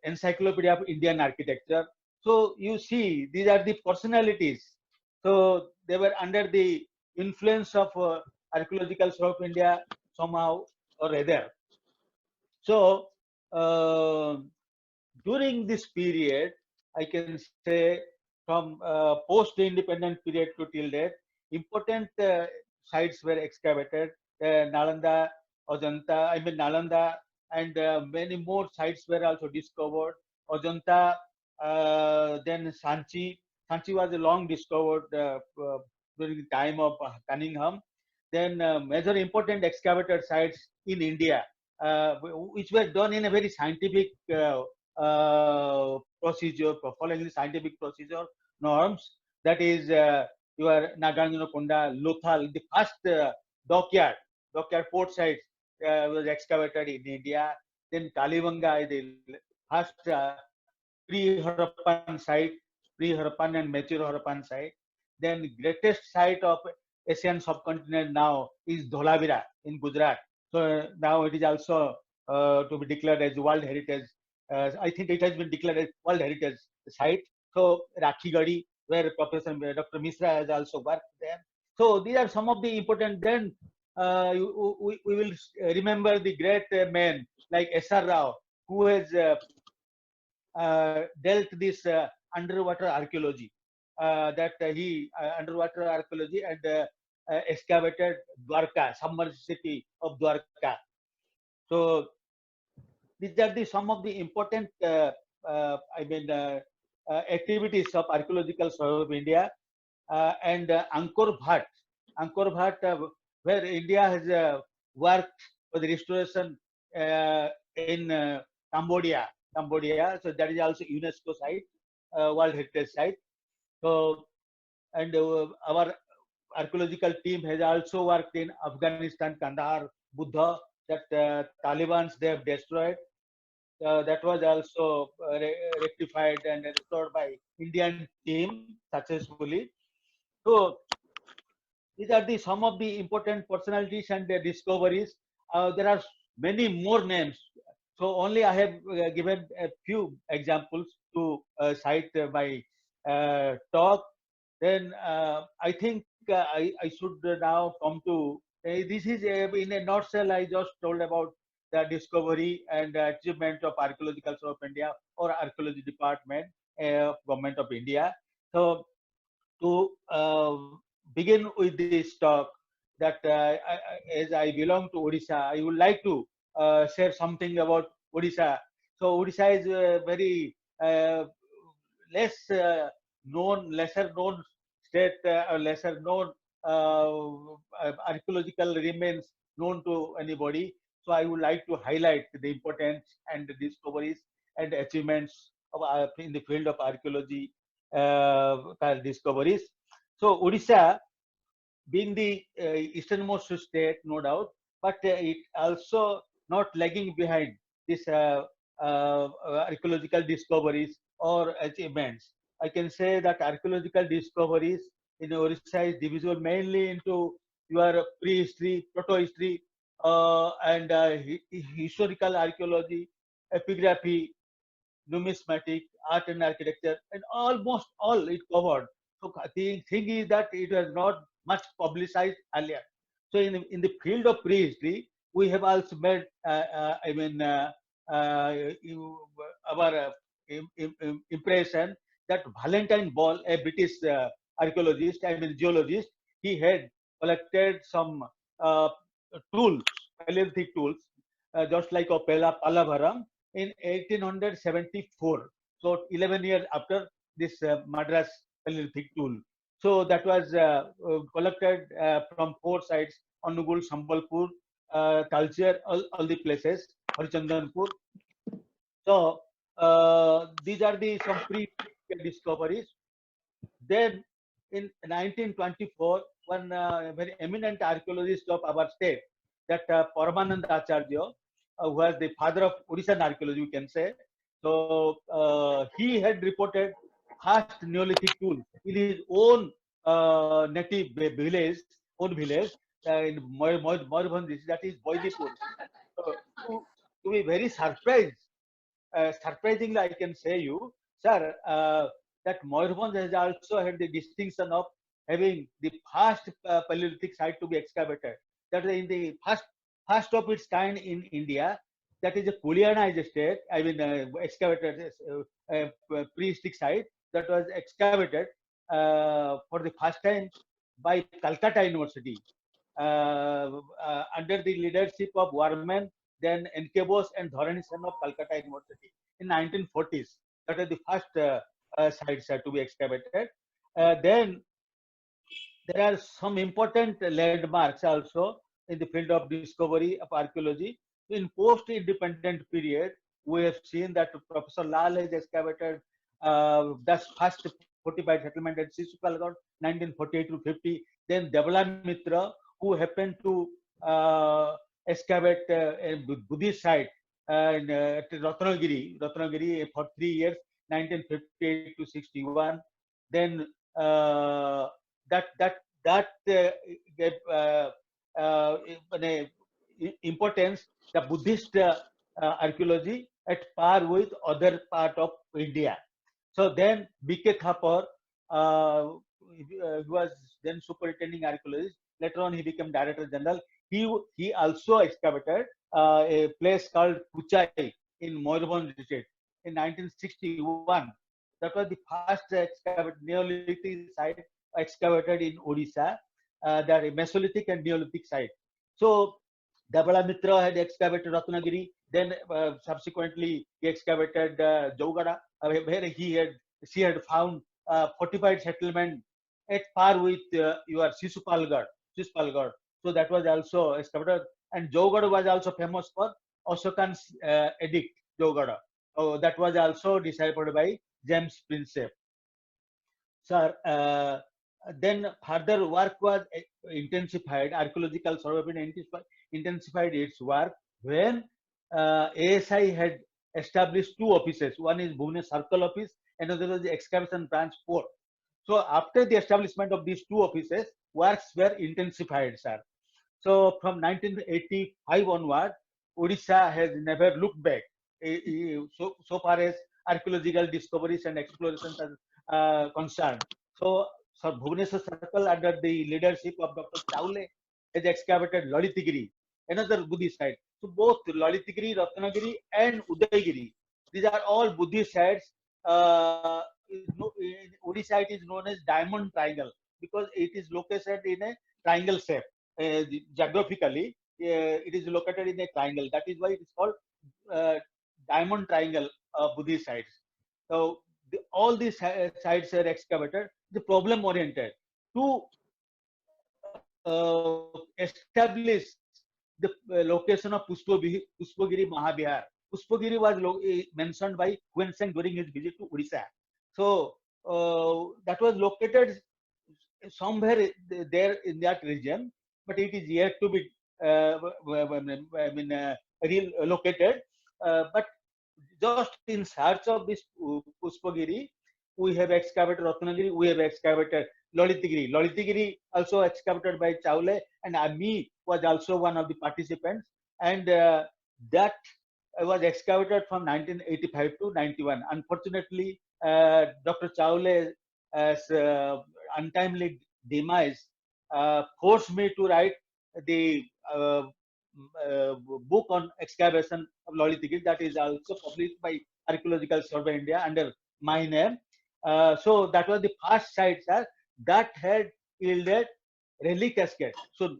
Encyclopedia of Indian Architecture. So you see, these are the personalities. So they were under the influence of archaeological Survey of India somehow or other. So during this period, I can say from post-independent period to till date, important sites were excavated. Nalanda, Ajanta, Nalanda, and many more sites were also discovered. Ajanta, then Sanchi. Sanchi was a long discovered during the time of Cunningham. Then major important excavated sites in India, which were done in a very scientific procedure, following the scientific procedure norms. That is, your Nagarjunakonda, Lothal, the first dockyard port site was excavated in India. Then Kalivanga, the first pre-Harappan site, pre-Harappan and mature Harappan site. Then greatest site of Asian subcontinent now is Dholavira in Gujarat. So now it is also to be declared as World Heritage. I think it has been declared as World Heritage site. So Rakhigadi, where Professor Dr. Misra has also worked there. So these are some of the important. Then we will remember the great men like S.R. Rao, who has dealt this underwater archaeology. That he underwater archaeology and excavated Dwarka, submerged city of Dwarka. So these are some of the important activities of Archaeological Survey of India. And Angkor Wat, where India has worked for the restoration in Cambodia. So that is also UNESCO site, World Heritage site. So, and our archaeological team has also worked in Afghanistan, Kandahar, Buddha, that Taliban they have destroyed. That was also rectified and restored by Indian team successfully. So these are some of the important personalities and their discoveries. There are many more names. So only I have given a few examples to cite my talk. Then I think I should now come to this is in a nutshell. I just told about the discovery and achievement of Archaeological Survey of India or Archaeology Department, Government of India. So to begin with this talk, that as I belong to Odisha, I would like to share something about Odisha. So Odisha is a very lesser known state, or lesser known archaeological remains known to anybody. So I would like to highlight the importance and the discoveries and achievements of, in the field of archaeology discoveries. So Odisha being the easternmost state, no doubt, but it also not lagging behind this archaeological discoveries or achievements. I can say that archaeological discoveries in Orissa is divisible mainly into your prehistory, proto-history, and historical archaeology, epigraphy, numismatic, art and architecture, and almost all it covered. So the thing is that it was not much publicized earlier. So in the field of prehistory, we have also made, our impression that Valentine Ball, a British archaeologist, geologist, he had collected some uh, tools, Paleolithic tools, just like Palavaram, in 1874. So 11 years after this Madras Paleolithic tool. So that was collected from four sites: Anugul, Sambalpur, Talcher, all the places, Harichandanpur. So these are the some pre-discoveries. Then in 1924, one very eminent archaeologist of our state, that Paramanand Acharya, who was the father of Odishan archaeology, we can say. So he had reported first Neolithic tool in his own native village, in Moyurbanj, that is Boidipur. So, to be very surprised, surprisingly, I can say you, sir, that Moyurbhanj has also had the distinction of having the first Paleolithic site to be excavated. That is in the first of its kind in India. That is a Kuliana state. Excavated prehistoric site that was excavated for the first time by Calcutta University under the leadership of Warman, then Enkebos and Dharani Sen of Calcutta University in 1940s. That is the first sites to be excavated. Then there are some important landmarks also in the field of discovery of archaeology. In post-independent period, we have seen that Professor Lal has excavated the first fortified settlement at Sisupalgarh, 1948 to 50. Then Devla Mitra, who happened to excavate a Buddhist site at Ratnagiri for 3 years, 1958 to 61. Then that gave importance the Buddhist archaeology at par with other part of India. So then B.K. Thapar was then superintending archaeologist. Later on, he became director general. He also excavated a place called Kuchai in Moyurbhanj district in 1961. That was the first excavated Neolithic site excavated in Odisha. That Mesolithic and Neolithic site. So Dabala Mitra had excavated Ratnagiri. Then subsequently he excavated Jaugada, where she had found fortified settlement at par with your Sisupalgarh. So that was also excavated. And Jaugada was also famous for Ashokan's edict, Jaugada. So that was also deciphered by James Prinsep. Sir, then further work was intensified. Archaeological survey intensified its work when ASI had established two offices. One is Bhubaneswar Circle Office, another was the Excavation Branch 4. So after the establishment of these two offices, works were intensified, sir. So from 1985 onward, Odisha has never looked back so far as archaeological discoveries and explorations are concerned. So Bhubaneswar Circle, under the leadership of Dr. Chawle, has excavated Lalitigiri, another Buddhist site. So both Lalitigiri, Ratnagiri, and Udaygiri, these are all Buddhist sites. In Odisha, it is known as Diamond Triangle because it is located in a triangle shape. Geographically, it is located in a triangle. That is why it is called Diamond Triangle Buddhist sites. So all these sites are excavated. The problem oriented to establish the location of Pushpagiri Mahavihar. Pushpagiri was mentioned by Huan Seng during his visit to Odisha. So that was located somewhere there in that region, but it is yet to be relocated. But just in search of this Pushpagiri, we have excavated Ratnagiri, we have excavated Lalitagiri. Lalitagiri also excavated by Chawle, and me was also one of the participants. And that was excavated from 1985 to 91. Unfortunately, Dr. Chawle, as untimely demise, forced me to write the book on excavation of Lalitagiri that is also published by Archaeological Survey India under my name. So that was the first site, sir, that had yielded relic cascade. So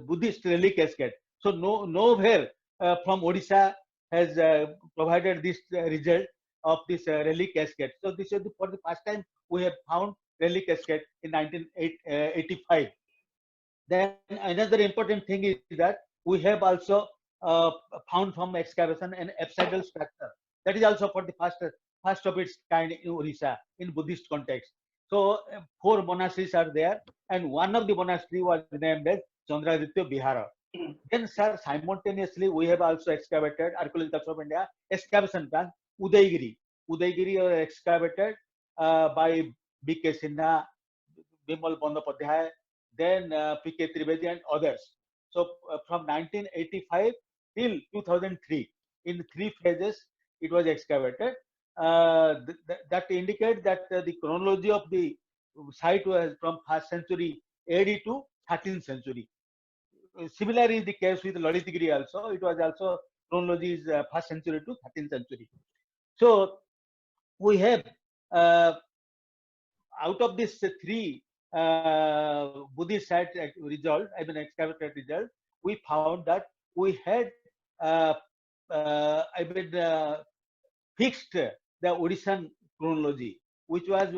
Buddhist relic cascade. So nowhere from Odisha has provided this result of this relic cascade. So this is for the first time we have found relic cascade in 1985. Then another important thing is that we have also found from excavation an apsidal structure. That is also for the first of its kind in Orissa in Buddhist context. So 4 monasteries are there, and one of the monastery was named as Chandraditya Vihara. Then, sir, simultaneously we have also excavated Archaeological Survey of India excavation plant Udaygiri. Udaygiri was excavated by B.K. Sinha, Bimal Bandopadhyay, then P.K. Trivedi and others. So from 1985 till 2003, in 3 phases, it was excavated. That indicates that the chronology of the site was from 1st century AD to 13th century. Similar is the case with Lalitagiri also. It was also chronology is 1st century to 13th century. So we have out of these 3 Buddhist site result, I mean excavated result, we found that we had fixed the Odishan chronology, which was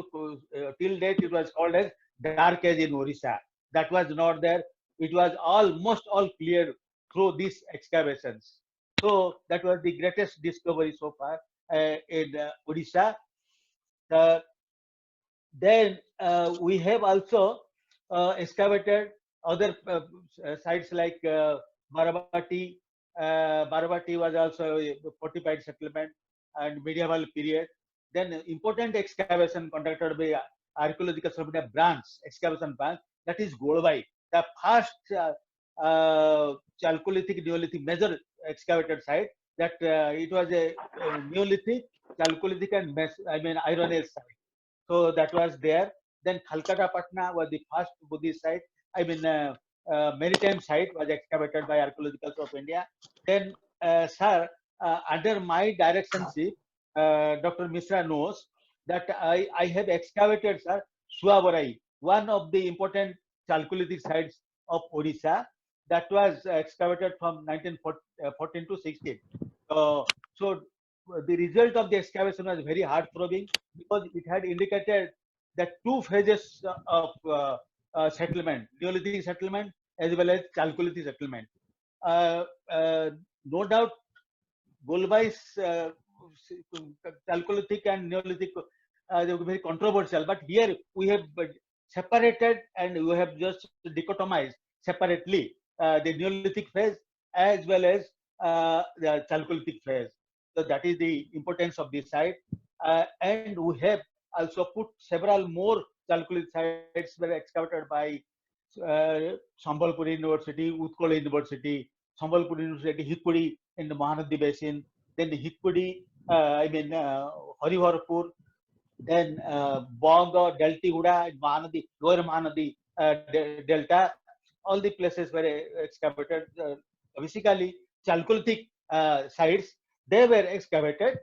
till date it was called as Dark Age in Odisha. That was not there. It was almost all clear through these excavations. So that was the greatest discovery so far in Odisha. Then we have also excavated other sites like Baravati. Baravati was also a fortified settlement and medieval period. Then important excavation conducted by Archaeological Survey branch, excavation branch, that is Golbai, the first Chalcolithic, Neolithic major excavated site. That it was a Neolithic, Chalcolithic, and Iron Age site. So that was there. Then Calcutta Patna was the first Buddhist site. Maritime site was excavated by Archaeological Survey of India. Then, sir, under my directionship, Dr. Mishra knows that I have excavated, sir, Suabarai, one of the important Chalcolithic sites of Odisha, that was excavated from 1914 to 16. So the result of the excavation was very heart-throbbing because it had indicated that 2 phases of settlement, Neolithic settlement as well as Chalcolithic settlement. No doubt, Golbai's Chalcolithic and Neolithic they were very controversial, but here we have separated and we have just dichotomized separately the Neolithic phase as well as the Chalcolithic phase. So that is the importance of this site. And we have also put several more Chalcolithic sites were excavated by Sambalpur University, Utkal University, Sambalpur University, Hikudi in the Mahanadi Basin, then the Hikudi, Hariharpur, then Bonga, Deltiguda, Mahanadi, Lower Mahanadi Delta, all the places were excavated. Basically, Chalcolithic sites, they were excavated.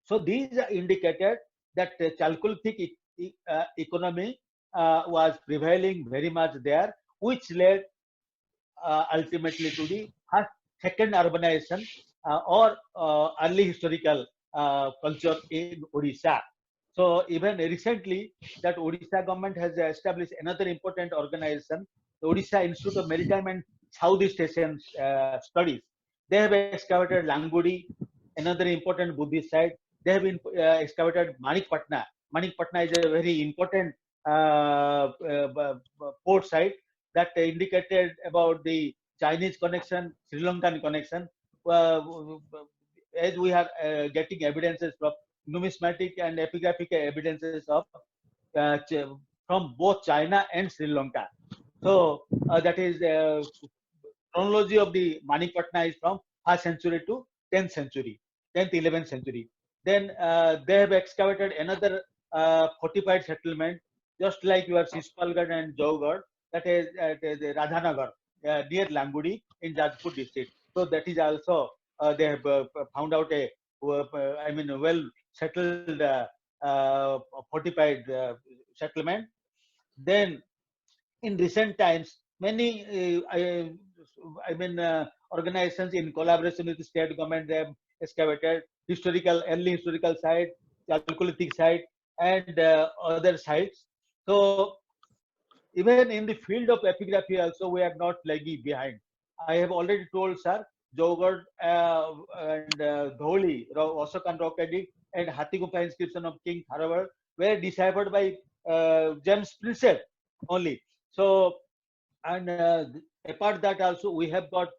So these indicated that Chalcolithic economy was prevailing very much there, which led ultimately to the second urbanization or early historical culture in Odisha. So even recently, that Odisha government has established another important organization, the Odisha Institute of Maritime and Southeast Asian Studies. They have excavated Langudi, another important Buddhist site. They have been excavated Manikpatna. Manikpatna is a very important port site that indicated about the Chinese connection, Sri Lankan connection. As we are getting evidences from numismatic and epigraphic evidences of from both China and Sri Lanka. So that is chronology of the Manikpatna is from 1st century to 10th century, 10th, 11th century. Then they have excavated another fortified settlement, just like your Sispalgarh and Jaugarh, that is Radhanagar, near Lambudi in Jajpur district. So that is also they have found out a a well settled fortified settlement. Then in recent times, many organizations in collaboration with the state government, they have excavated early historical site, Chalcolithic site, and other sites. So even in the field of epigraphy also, we are not lagging behind. I have already told, sir, Jaugarh and Dholi, Osokan rock edict, and Hathigumpha inscription of King Tharawar were deciphered by James Prinsep only. So, and apart that also, we have got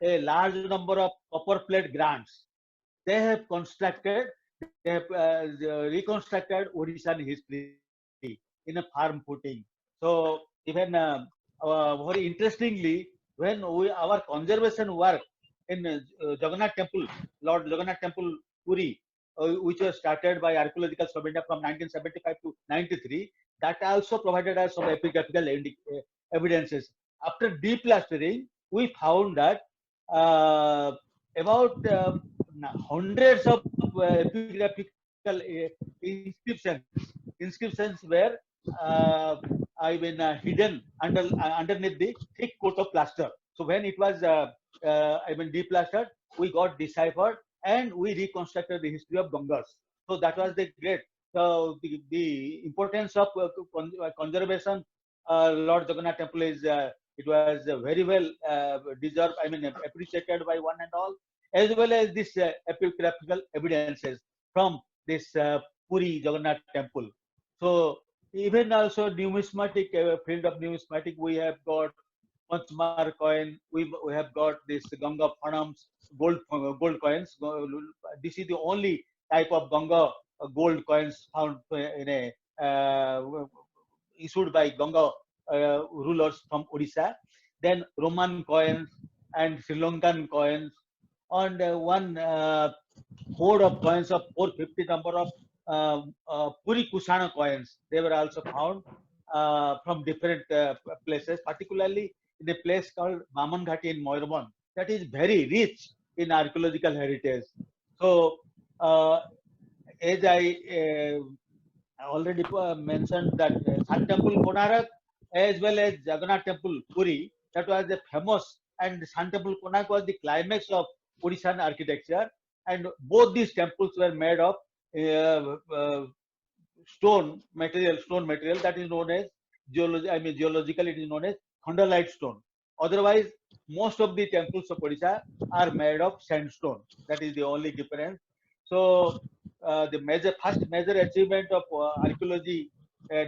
a large number of copper plate grants. They have constructed, they have reconstructed Odishan history in a firm footing. So even very interestingly, when our conservation work in Jagannath Temple, Lord Jagannath Temple, Puri, which was started by Archaeological Survey from 1975 to 93, that also provided us some epigraphical evidences. After deplastering, we found that about hundreds of epigraphical inscriptions were hidden underneath the thick coat of plaster. So when it was deplastered, we got deciphered and we reconstructed the history of Gangas. So that was the great. So the importance of conservation, Lord Jagannath Temple is it was very well deserved. Appreciated by one and all, as well as this epigraphical evidences from this Puri Jagannath Temple. So even also numismatic field of numismatic, we have got Panchmar coin. We have got this Ganga Phanams gold coins. This is the only type of Ganga gold coins found in a issued by Ganga rulers from Odisha. Then Roman coins and Sri Lankan coins, and one hoard of coins of 450 number of Puri Kusana coins. They were also found from different places, particularly in a place called Maman Ghati in Moirabon, that is very rich in archaeological heritage. So, as I already mentioned that Sun Temple Konarak as well as Jagannath Temple Puri, that was the famous, and Sun Temple Konarak was the climax of Odishan architecture, and both these temples were made of stone material that is known as geological it is known as Thunderlite stone. Otherwise, most of the temples of Odisha are made of sandstone. That is the only difference. So the first major achievement of archaeology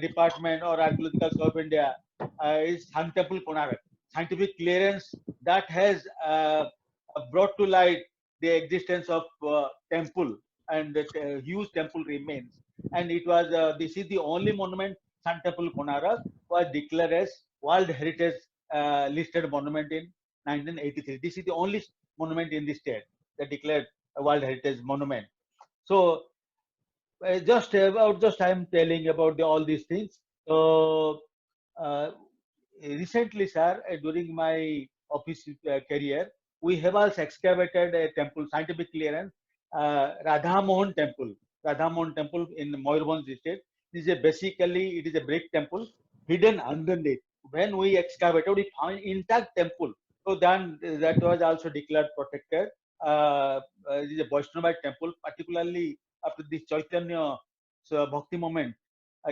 department or archaeological survey of India is Sun Temple Konarak. Scientific clearance that has brought to light the existence of temple, and the huge temple remains. And it was this is the only monument, Sun Temple Konarak was declared as World Heritage listed monument in 1983. This is the only monument in the state that declared a World Heritage monument. So just I am telling about all these things. So recently, sir, during my office career, we have also excavated a temple, scientific clearance, Radha Mohan Temple. Radha Mohan Temple in Moirabhanj district. It is a brick temple hidden underneath. When we excavated, we found intact temple. So then that was also declared protected. It is a Vaishnavite temple, particularly after this Chaitanya Bhakti movement.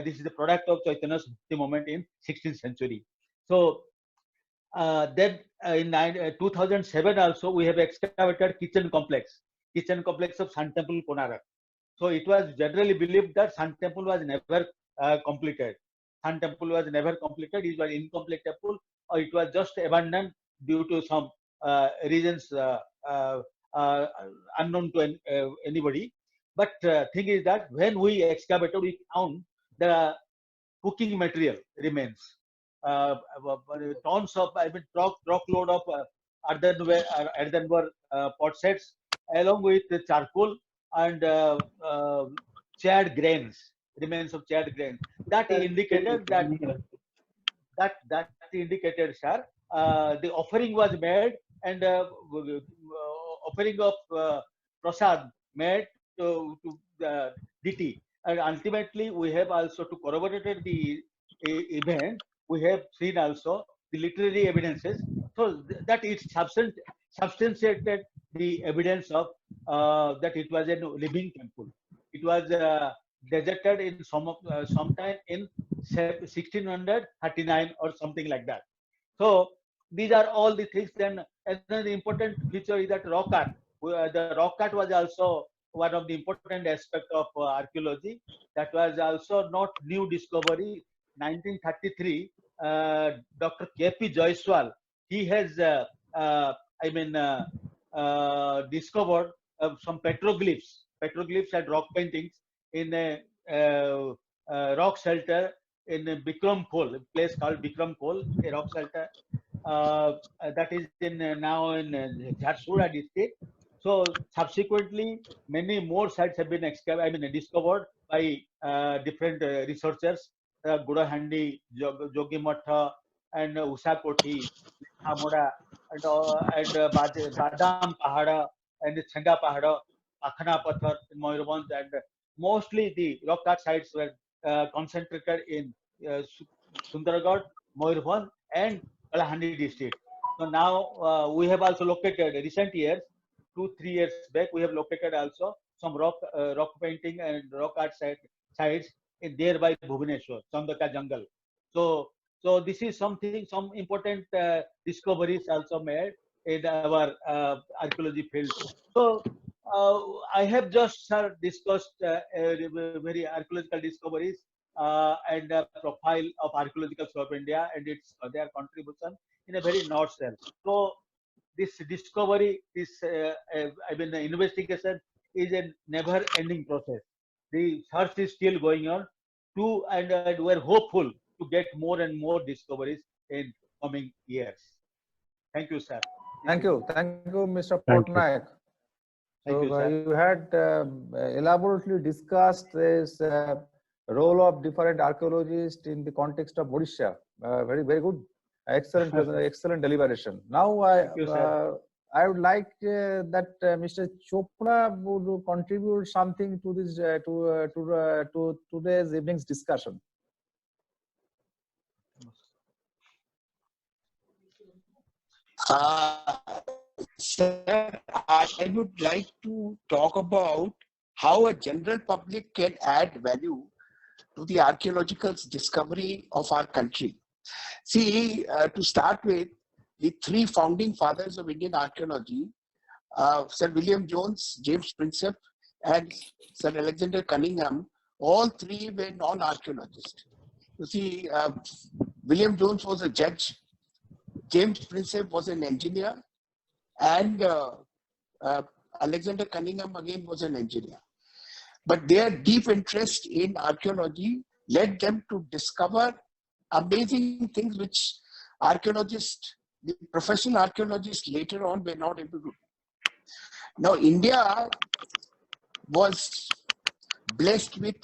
This is the product of Chaitanya's Bhakti movement in 16th century. So then in 2007 also we have excavated kitchen complex of Sun Temple Konarak. So it was generally believed that Sun Temple was never completed. Sun temple was never completed. It was incomplete temple, or it was just abandoned due to some reasons unknown to anybody. But thing is that when we excavated, we found the cooking material remains. Tons of, I mean, truckload of earthenware pot sets, along with the charcoal and charred grains, remains of charred grains. That indicated that indicated, sir, the offering was made, and offering of prasad made to the deity. And ultimately, we have also to corroborate the event. We have seen also the literary evidences, so that it substantiated the evidence of that it was a living temple. It was deserted in sometime in 1639 or something like that. So these are all the things. Then another important feature is that rock art. The rock art was also one of the important aspects of archaeology. That was also not new discovery. 1933, Dr. K.P. Jaiswal, he has, discovered some petroglyphs and rock paintings in a rock shelter in Bikram Khol, a place called Bikram Khol, a rock shelter that is in now in Jharsuguda district. So subsequently, many more sites have been discovered by different researchers, Gudahandi, Jogi Matha, and Usha Koti, Hamoda, and Badam Pahada, and Changa Pahada, Pakhana Pathar in Moyurbhanj, and mostly the rock art sites were concentrated in Sundargarh, Moyurbhanj, and Kalahandi district. So now we have also located recent years, 2-3 years back, we have located also some rock painting and rock art sites in nearby Bhubaneswar, Chandaka Jungle. So this is something, some important discoveries also made in our archaeology field. So I have just discussed very archaeological discoveries and profile of archaeological survey of India and its their contribution in a very nutshell. So this discovery, this the investigation is a never-ending process. The search is still going on, and we're hopeful to get more and more discoveries in coming years. Thank you, sir. Thank you, Mr. Thank you. Patnaik. Thank you, sir. You had elaborately discussed this role of different archaeologists in the context of Odisha. Very good, excellent, excellent deliberation. Now I would like that Mr. Chopra would contribute something to this to today's evening's discussion. Sir, I would like to talk about how a general public can add value to the archaeological discovery of our country. See, to start with, the three founding fathers of Indian archaeology, Sir William Jones, James Prinsep, and Sir Alexander Cunningham, all three were non-archaeologists. You see, William Jones was a judge, James Prinsep was an engineer, and Alexander Cunningham again was an engineer. But their deep interest in archaeology led them to discover amazing things which archaeologists, the professional archaeologists later on were not able to do. Now, India was blessed with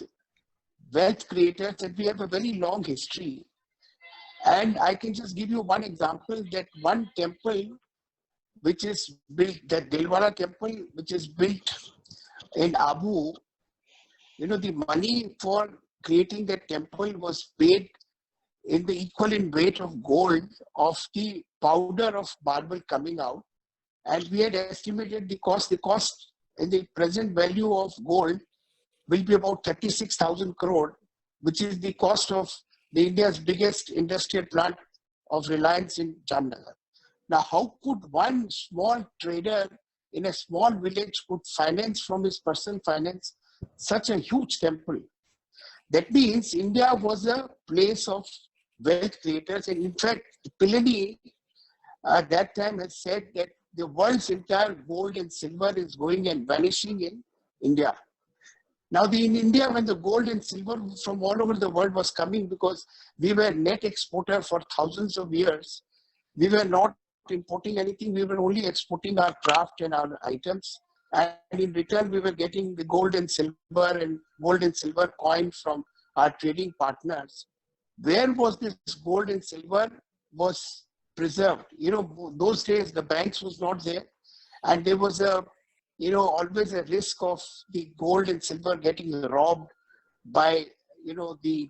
wealth creators, and we have a very long history. And I can just give you one example, that one temple which is built, the Dilwara temple, which is built in Abu, you know, the money for creating that temple was paid in the equivalent weight of gold of the powder of marble coming out. And we had estimated the cost in the present value of gold will be about 36,000 crore, which is the cost of the India's biggest industrial plant of Reliance in Jamnagar. Now, how could one small trader in a small village could finance from his personal finance such a huge temple? That means India was a place of wealth creators. And in fact, Pilani at that time has said that the world's entire gold and silver is going and vanishing in India. Now, in India, when the gold and silver from all over the world was coming, because we were net exporter for thousands of years, we were not importing anything. We were only exporting our craft and our items. And in return, we were getting the gold and silver coin from our trading partners. Where was this gold and silver was preserved? Those days, the banks was not there. And there was always a risk of the gold and silver getting robbed by, the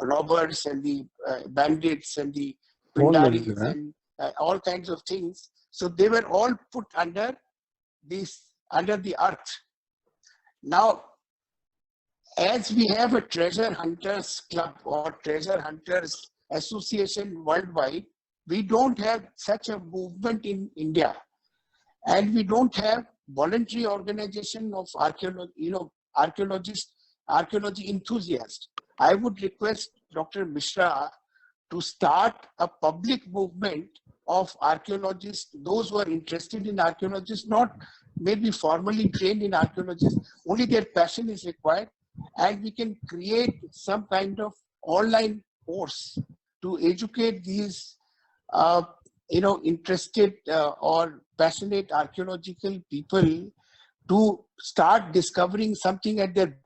robbers and the bandits and the pindaris and all kinds of things. So they were all put under the earth. Now, as we have a treasure hunters club or treasure hunters association worldwide, we don't have such a movement in India. And we don't have voluntary organization of archaeologists, archaeology enthusiasts. I would request Dr. Mishra to start a public movement of archaeologists, those who are interested in archaeologists, not maybe formally trained in archaeologists, only their passion is required. And we can create some kind of online course to educate these interested or passionate archaeological people to start discovering something at their,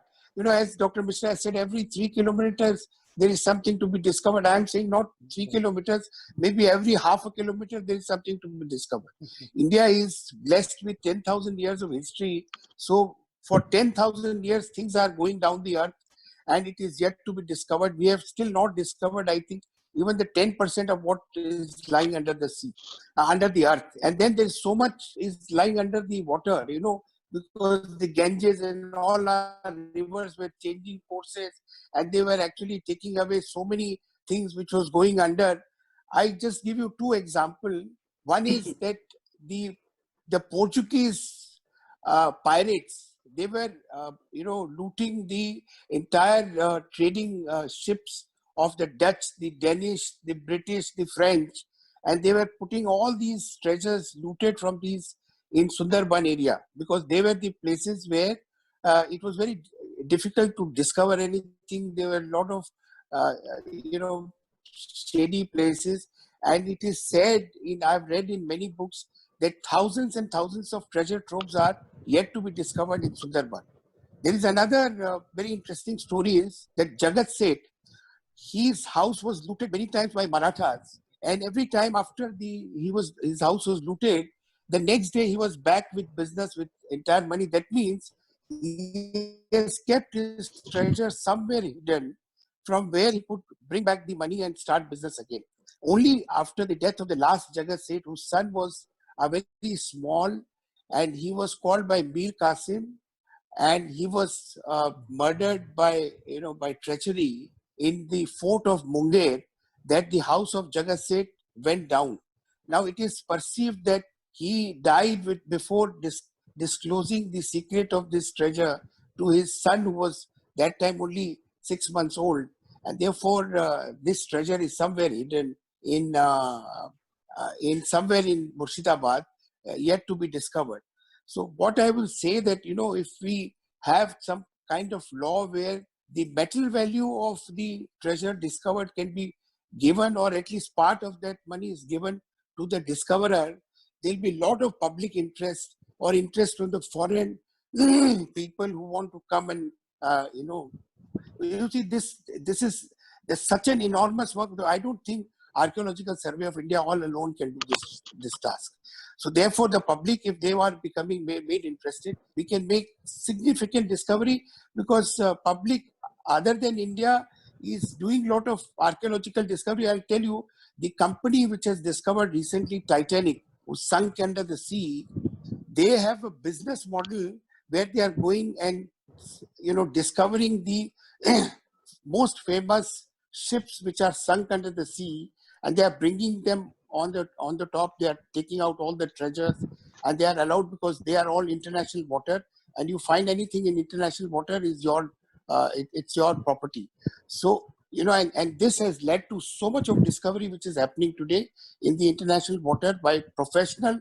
as Dr. Mishra said, every 3 kilometers, there is something to be discovered. I am saying not 3 kilometers, maybe every half a kilometer, there is something to be discovered. India is blessed with 10,000 years of history. So for 10,000 years, things are going down the earth and it is yet to be discovered. We have still not discovered, I think, even the 10% of what is lying under the sea, under the earth. And then there's so much is lying under the water, because the Ganges and all our rivers were changing courses and they were actually taking away so many things which was going under. I just give you 2 examples. One is that the Portuguese pirates, they were, looting the entire trading ships of the Dutch, the Danish, the British, the French, and they were putting all these treasures looted from these in Sundarban area, because they were the places where it was very difficult to discover anything. There were a lot of, shady places. And it is said, I've read in many books, that thousands and thousands of treasure troves are yet to be discovered in Sundarban. There is another very interesting story is that Jagat Seth, his house was looted many times by Marathas. And every time after his house was looted, the next day he was back with business with entire money. That means he has kept his treasure somewhere hidden from where he could bring back the money and start business again. Only after the death of the last Jagat Seth, whose son was very small, and he was called by Mir Qasim, and he was murdered by treachery in the fort of Munger, that the house of Jagat Seth went down. Now it is perceived that he died before disclosing the secret of this treasure to his son, who was that time only 6 months old, and therefore this treasure is somewhere hidden in somewhere in Murshidabad, yet to be discovered. So what I will say that if we have some kind of law where the metal value of the treasure discovered can be given, or at least part of that money is given to the discoverer, there'll be a lot of public interest or interest from the foreign people who want to come and, you see, there's such an enormous work. I don't think Archaeological Survey of India all alone can do this task. So therefore, the public, if they are becoming made interested, we can make significant discovery, because public other than India is doing a lot of archaeological discovery. I'll tell you, the company which has discovered recently Titanic, who sunk under the sea, they have a business model where they are going and discovering the most famous ships which are sunk under the sea, and they are bringing them on the top. They are taking out all the treasures, and they are allowed because they are all international water, and you find anything in international water is your it's your property. So, and this has led to so much of discovery which is happening today in the international water by professional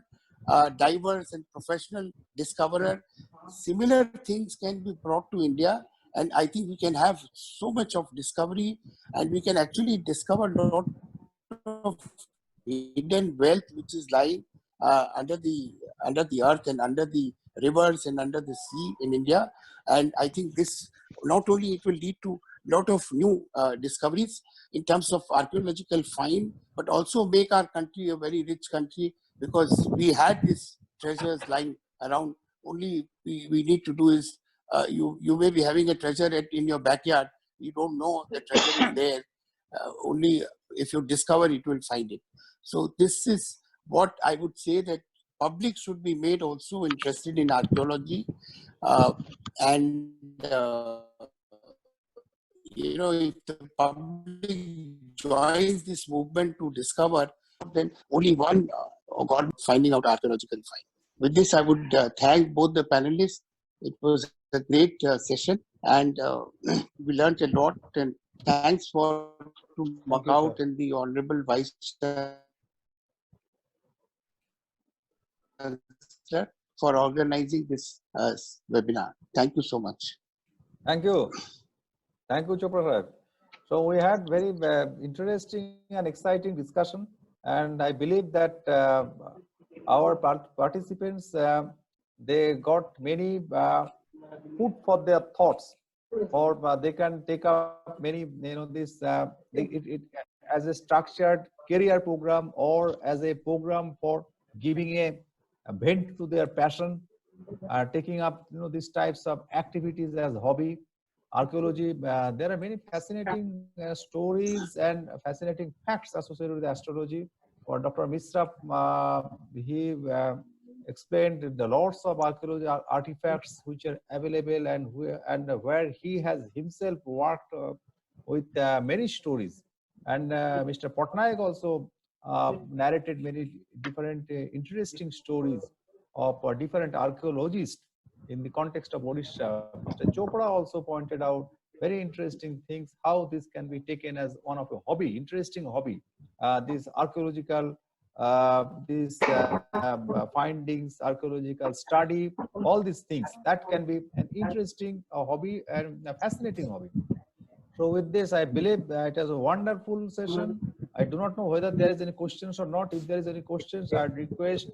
divers and professional discoverer. Similar things can be brought to India, and I think we can have so much of discovery, and we can actually discover a lot of hidden wealth which is lying under the earth and under the rivers and under the sea in India. And I think this not only it will lead to a lot of new discoveries in terms of archaeological find, but also make our country a very rich country, because we had these treasures lying around. Only we need to do is you may be having a treasure in your backyard. You don't know the treasure is there. Only if you discover it, will find it. So this is what I would say, that public should be made also interested in archaeology, and if the public joins this movement to discover, then only one God finding out archaeological find. With this, I would thank both the panelists. It was a great session, and we learned a lot. And thanks to Makout and the Honorable Vice Chancellor for organizing this webinar. Thank you so much. Thank you. Thank you, Chopra Sahib. So we had very interesting and exciting discussion, and I believe that our participants, they got many food for their thoughts, or they can take up many, this as a structured career program, or as a program for giving a vent to their passion, taking up these types of activities as hobby. Archaeology, there are many fascinating stories and fascinating facts associated with astrology. For Dr. Misra, he explained the lots of archaeology artifacts which are available, and where he has himself worked with many stories. And Mr. Patnaik also narrated many different interesting stories of different archaeologists in the context of Odisha. Mr. Chopra also pointed out very interesting things, how this can be taken as one of a hobby, interesting hobby. These archaeological findings, archaeological study, all these things, that can be an interesting hobby and a fascinating hobby. So with this, I believe it was a wonderful session. I do not know whether there is any questions or not. If there is any questions, I'd request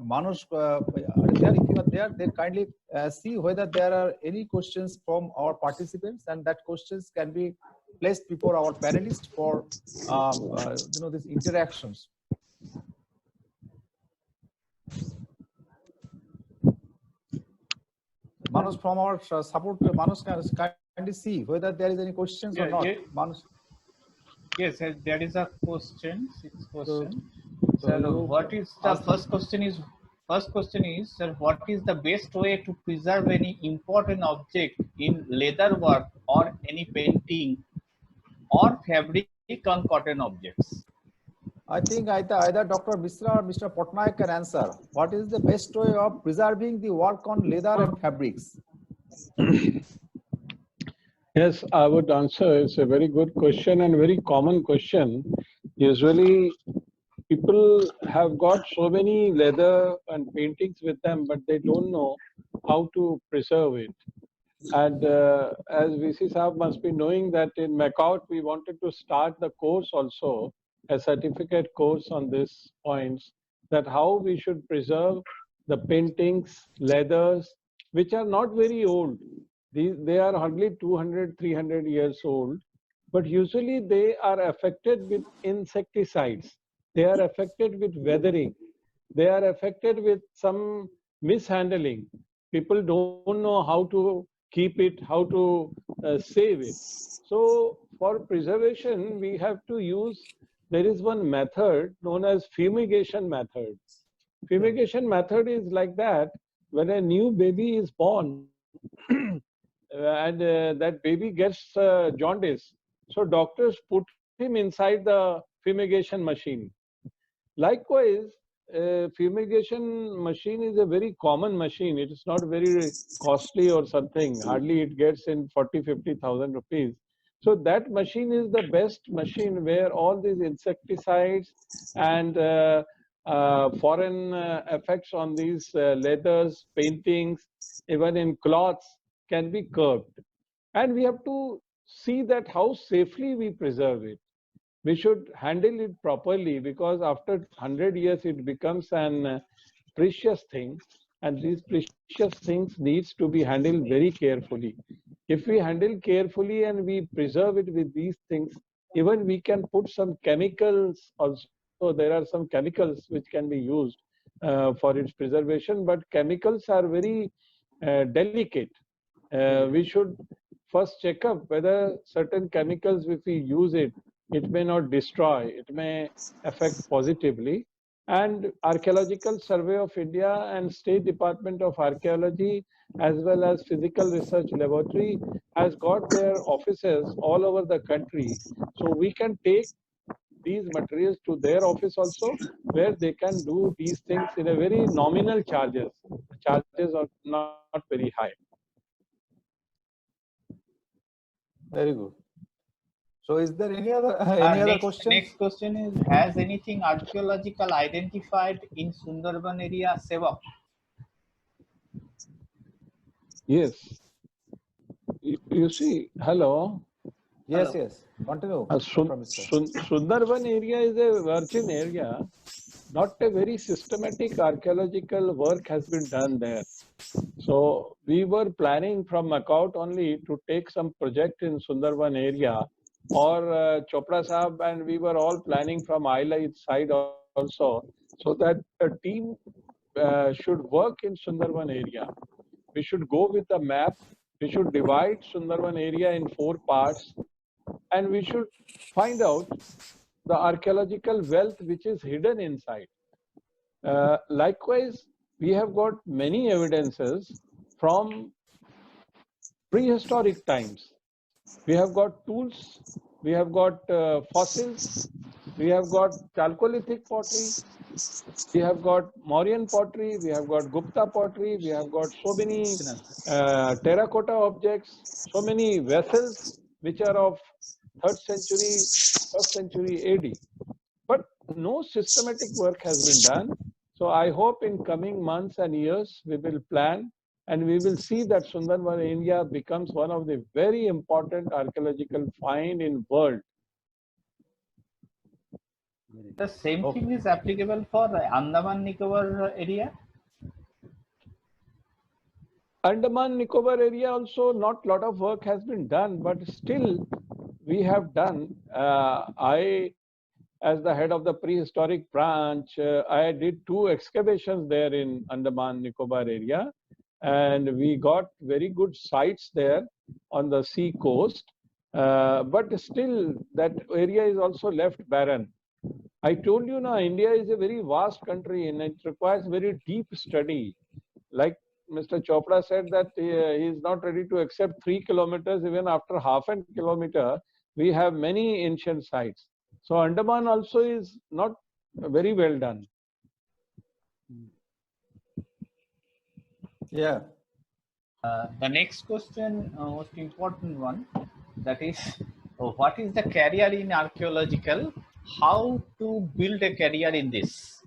Manoj, if you are there, then kindly see whether there are any questions from our participants, and that questions can be placed before our panelists for these interactions. Manoj, from our support, Manoj, can kindly see whether there is any questions or not. Manoj. Yes, there is a question. Sixth question. Sir, what is the first question is? First question is, sir, what is the best way to preserve any important object in leather work or any painting or fabric on cotton objects? I think either Dr. Misra or Mr. Patnaik can answer. What is the best way of preserving the work on leather and fabrics? Yes, I would answer. It's a very good question and very common question. Usually, people have got so many leather and paintings with them, but they don't know how to preserve it. And as VC Saab must be knowing that in Makout, we wanted to start the course also, a certificate course on this points, that how we should preserve the paintings, leathers, which are not very old. They are hardly 200, 300 years old, but usually they are affected with insecticides. They are affected with weathering. They are affected with some mishandling. People don't know how to keep it, how to save it. So for preservation, we have to use, there is one method known as fumigation method. Fumigation method is like that, when a new baby is born, and that baby gets jaundice. So doctors put him inside the fumigation machine. Likewise, fumigation machine is a very common machine. It is not very costly or something. Hardly it gets in 40-50,000 rupees. So that machine is the best machine where all these insecticides and foreign effects on these leathers, paintings, even in cloths can be curbed. And we have to see that how safely we preserve it. We should handle it properly, because after 100 years it becomes an precious thing, and these precious things needs to be handled very carefully. If we handle carefully and we preserve it with these things, even we can put some chemicals also. There are some chemicals which can be used for its preservation, but chemicals are very delicate. We should first check up whether certain chemicals, if we use it, it may not destroy, it may affect positively. And Archaeological Survey of India and State Department of Archaeology, as well as Physical Research Laboratory, has got their offices all over the country. So we can take these materials to their office also, where they can do these things in a very nominal charges. Charges are not very high. Very good. So is there any other questions? Next question is, has anything archaeological identified in Sundarban area, Sevak? Yes. You see, hello. Yes, Hello. yes. Continue. Sundarban area is a virgin area. Not a very systematic archaeological work has been done there. So we were planning from Macaut only to take some project in Sundarban area, or Chopra Sahab, and we were all planning from ILA side also, so that a team should work in Sundarban area. We should go with a map. We should divide Sundarban area in 4 parts, and we should find out the archaeological wealth which is hidden inside. Likewise, we have got many evidences from prehistoric times. We have got tools, we have got fossils, we have got Chalcolithic pottery, we have got Mauryan pottery, we have got Gupta pottery, we have got so many terracotta objects, so many vessels which are of 3rd century, 1st century AD. But no systematic work has been done. So I hope in coming months and years we will plan, and we will see that Sundarban area becomes one of the very important archaeological find in world. The same thing is applicable for Andaman Nicobar area? Andaman Nicobar area also, not lot of work has been done, but still we have done. I, as the head of the prehistoric branch, I did 2 excavations there in Andaman Nicobar area, and we got very good sites there on the sea coast. But still that area is also left barren. I told you now, India is a very vast country and it requires very deep study. Like Mr. Chopra said that he is not ready to accept 3 kilometers, even after half a kilometer, we have many ancient sites. So Andaman also is not very well done. Yeah. The next question, most important one, that is, what is the career in archaeological? How to build a career in this?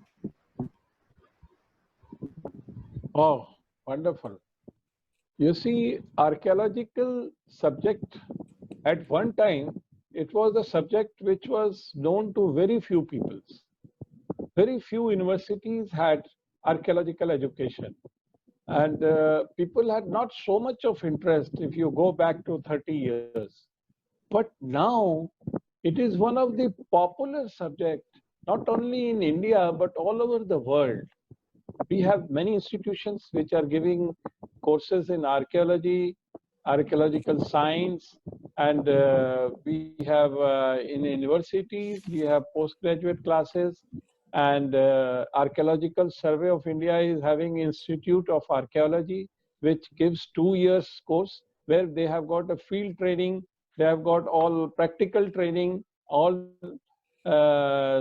Oh, wonderful. You see, archaeological subject, at one time, it was a subject which was known to very few people. Very few universities had archaeological education. And people had not so much of interest if you go back to 30 years. But now it is one of the popular subjects, not only in India, but all over the world. We have many institutions which are giving courses in archaeology, archaeological science, and we have in universities, we have postgraduate classes, and Archaeological Survey of India is having Institute of Archaeology, which gives 2 years course where they have got a field training, they have got all practical training, all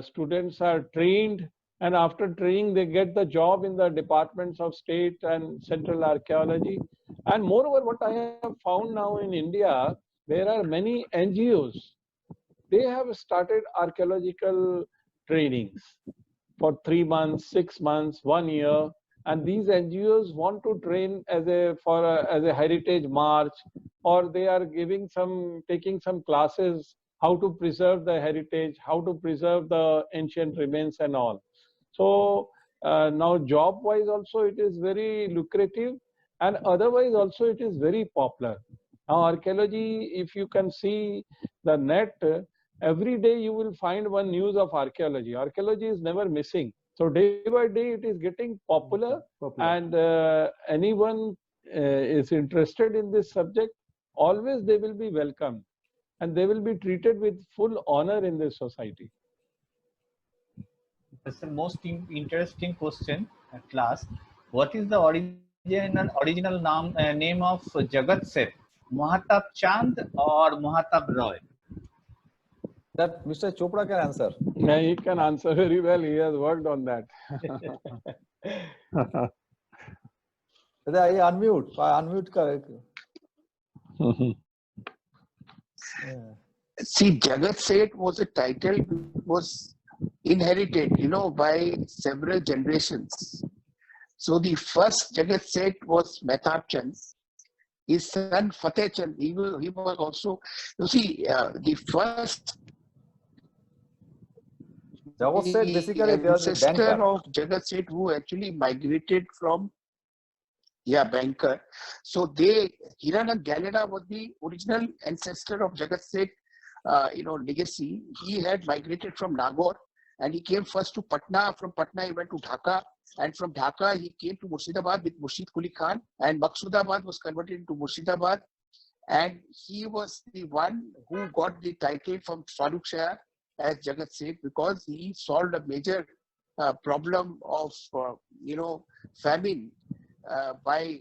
students are trained and after training they get the job in the departments of state and central archaeology. And moreover, what I have found now in India, there are many NGOs. They have started archaeological trainings for 3 months, 6 months, 1 year, and these NGOs want to train as a heritage march, or they are taking some classes how to preserve the heritage, how to preserve the ancient remains and all. So now job wise also it is very lucrative, and otherwise also it is very popular. Now archaeology, if you can see the net, every day you will find one news of archaeology. Archaeology is never missing. So day by day it is getting popular, and anyone is interested in this subject, always they will be welcomed and they will be treated with full honor in this society. That's the most interesting question at last. What is the original name of Jagat Seth? Mahatab Chand or Mahatab Roy? That Mr. Chopra can answer. Yeah, he can answer very well. He has worked on that. I unmute. See, Jagat Seth was a title was inherited, by several generations. So the first Jagat Seth was Mehtab Chand. His son Fateh Chand, he was also, the first Jagat Seth basically ancestor of Jagat Seth who actually migrated from banker. So Hiranand Galera was the original ancestor of Jagat Seth, legacy. He had migrated from Nagaur and he came first to Patna. From Patna he went to Dhaka, and from Dhaka he came to Murshidabad with Murshid Quli Khan, and Maqsudabad was converted into Murshidabad, and he was the one who got the title from Farooq Shah as Jagat Seth because he solved a major problem of famine by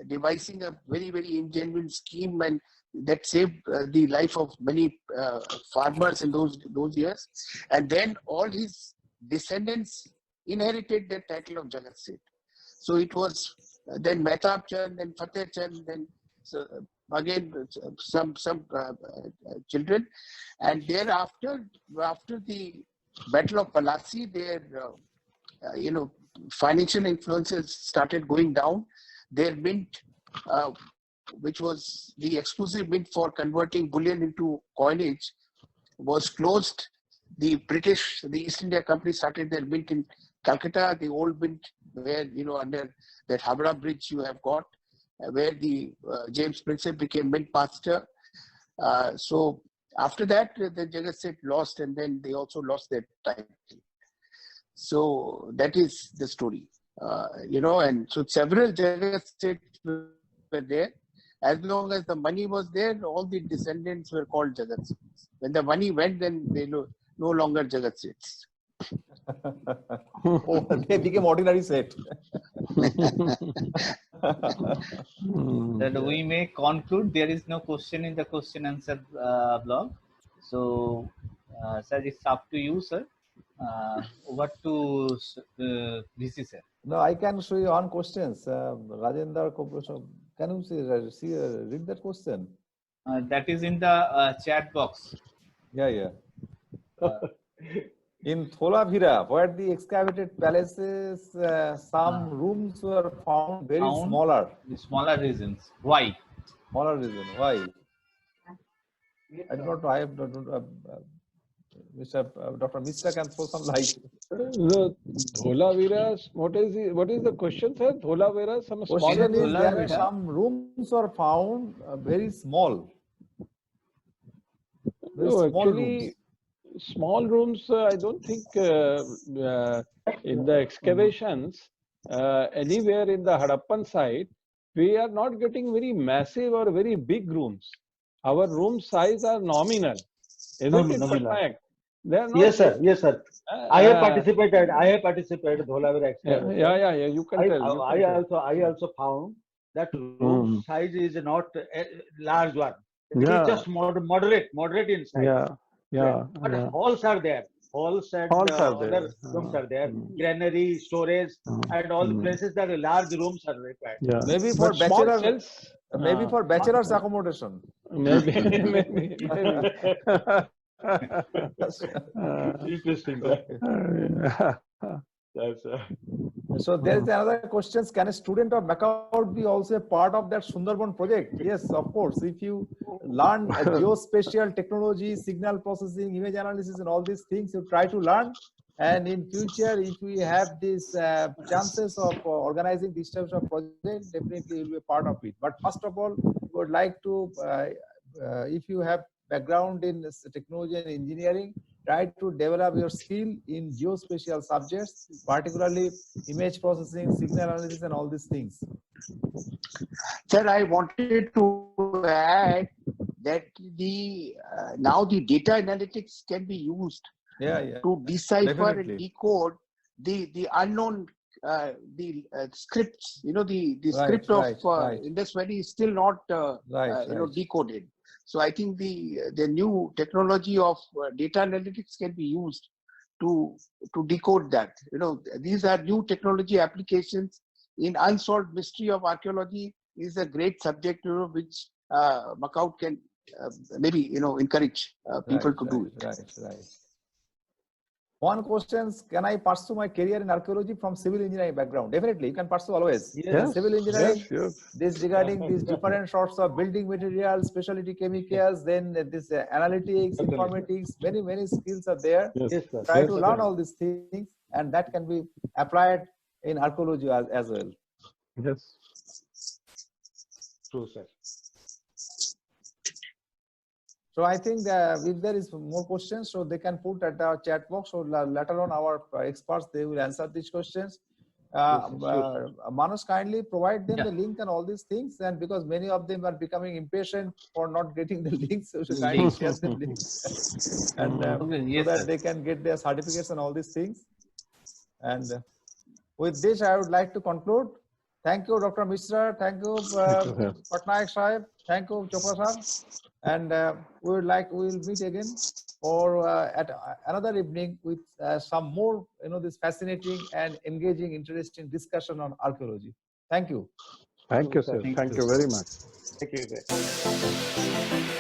devising a very, very ingenious scheme, and that saved the life of many farmers in those years. And then all his descendants inherited the title of Jagat Seth. So it was then Mehtab Chand, then Fateh Chand, then again some children, and thereafter, after the Battle of Palasi, their financial influences started going down. Their mint, which was the exclusive mint for converting bullion into coinage, was closed. The East India Company started their mint in Calcutta, the old mint where, under that Howrah Bridge you have got, where the James Prinsep became mint master. So after that, the Jagat Seth lost, and then they also lost their title. So that is the story, and so several Jagat Seth were there. As long as the money was there, all the descendants were called Jagat Seths. When the money went, then they no longer Jagat Seths. They became ordinary Seth. Then we may conclude. There is no question in the question answer blog. So, sir, it's up to you, sir. Over to VC, sir. No, I can show you on questions. Rajendra Corporation. Can you read that question? That is in the chat box. Yeah. In Tholavira, where the excavated palaces, some rooms were found very smaller. Smaller reasons. Why? Smaller reason. Why? I do not know. I have Dr. Mishra can throw some light. The Dholavira, what is the question, sir? Dholavira, some smaller. There some rooms were found very small. Small rooms, I don't think in the excavations anywhere in the Harappan side, we are not getting very massive or very big rooms. Our room size are nominal. Isn't it fact? Yes, sir. I have participated Dholavira excavation. Yeah. You can tell. I also found that room size is not a large one. It is just moderate in size. Yeah. But halls are there. halls and Halls are there. other rooms are there. Granary, storage, and all the places that large rooms are required. Yeah. Maybe for But small bachelor, cells, maybe for bachelor's accommodation. maybe, maybe. Interesting, sir. Uh, Yes, sir. So there is another question: can a student of Macaut be also a part of that Sundarban project? Yes, of course. If you learn geospatial technology, signal processing, image analysis, and all these things, you try to learn. And in future, if we have these chances of organizing these types of projects, definitely you'll be a part of it. But first of all, we would like to, if you have background in this technology and engineering, try to develop your skill in geospatial subjects, particularly image processing, signal analysis, and all these things. Sir, I wanted to add that the now the data analytics can be used Yeah. to decipher Definitely. and decode the unknown scripts. You know, the Right, script right, of right. Indus Valley is still not Right, you know, right. decoded. So I think the new technology of data analytics can be used to decode that. You know, these are new technology applications in unsolved mystery of archaeology. Is a great subject, you know, which Macaut can maybe, you know, encourage people Right, to do it. right. One question: can I pursue my career in archaeology from civil engineering background? Definitely, you can pursue always. Yes. In civil engineering, yes. this regarding these different sorts of building materials, specialty chemicals, then this analytics, informatics, many skills are there. Yes. Yes, sir. Try to learn all these things, and that can be applied in archaeology as well. Yes. True, sir. So I think that if there is more questions, so they can put at the chat box, or later on our experts, they will answer these questions. Manoj, kindly provide them the link and all these things, and because many of them are becoming impatient for not getting the links, so kindly share them links, and Yes, so that sir. they can get their certificates and all these things. And with this, I would like to conclude. Thank you, Dr. Mishra. Thank you, Patnaik Sahib. Thank you, Chopra sir. And we will meet again or at another evening with some more, you know, this fascinating and engaging, interesting discussion on archaeology. Thank you. Thank you, sir. Thank Thank you. you very much. Thank you, sir.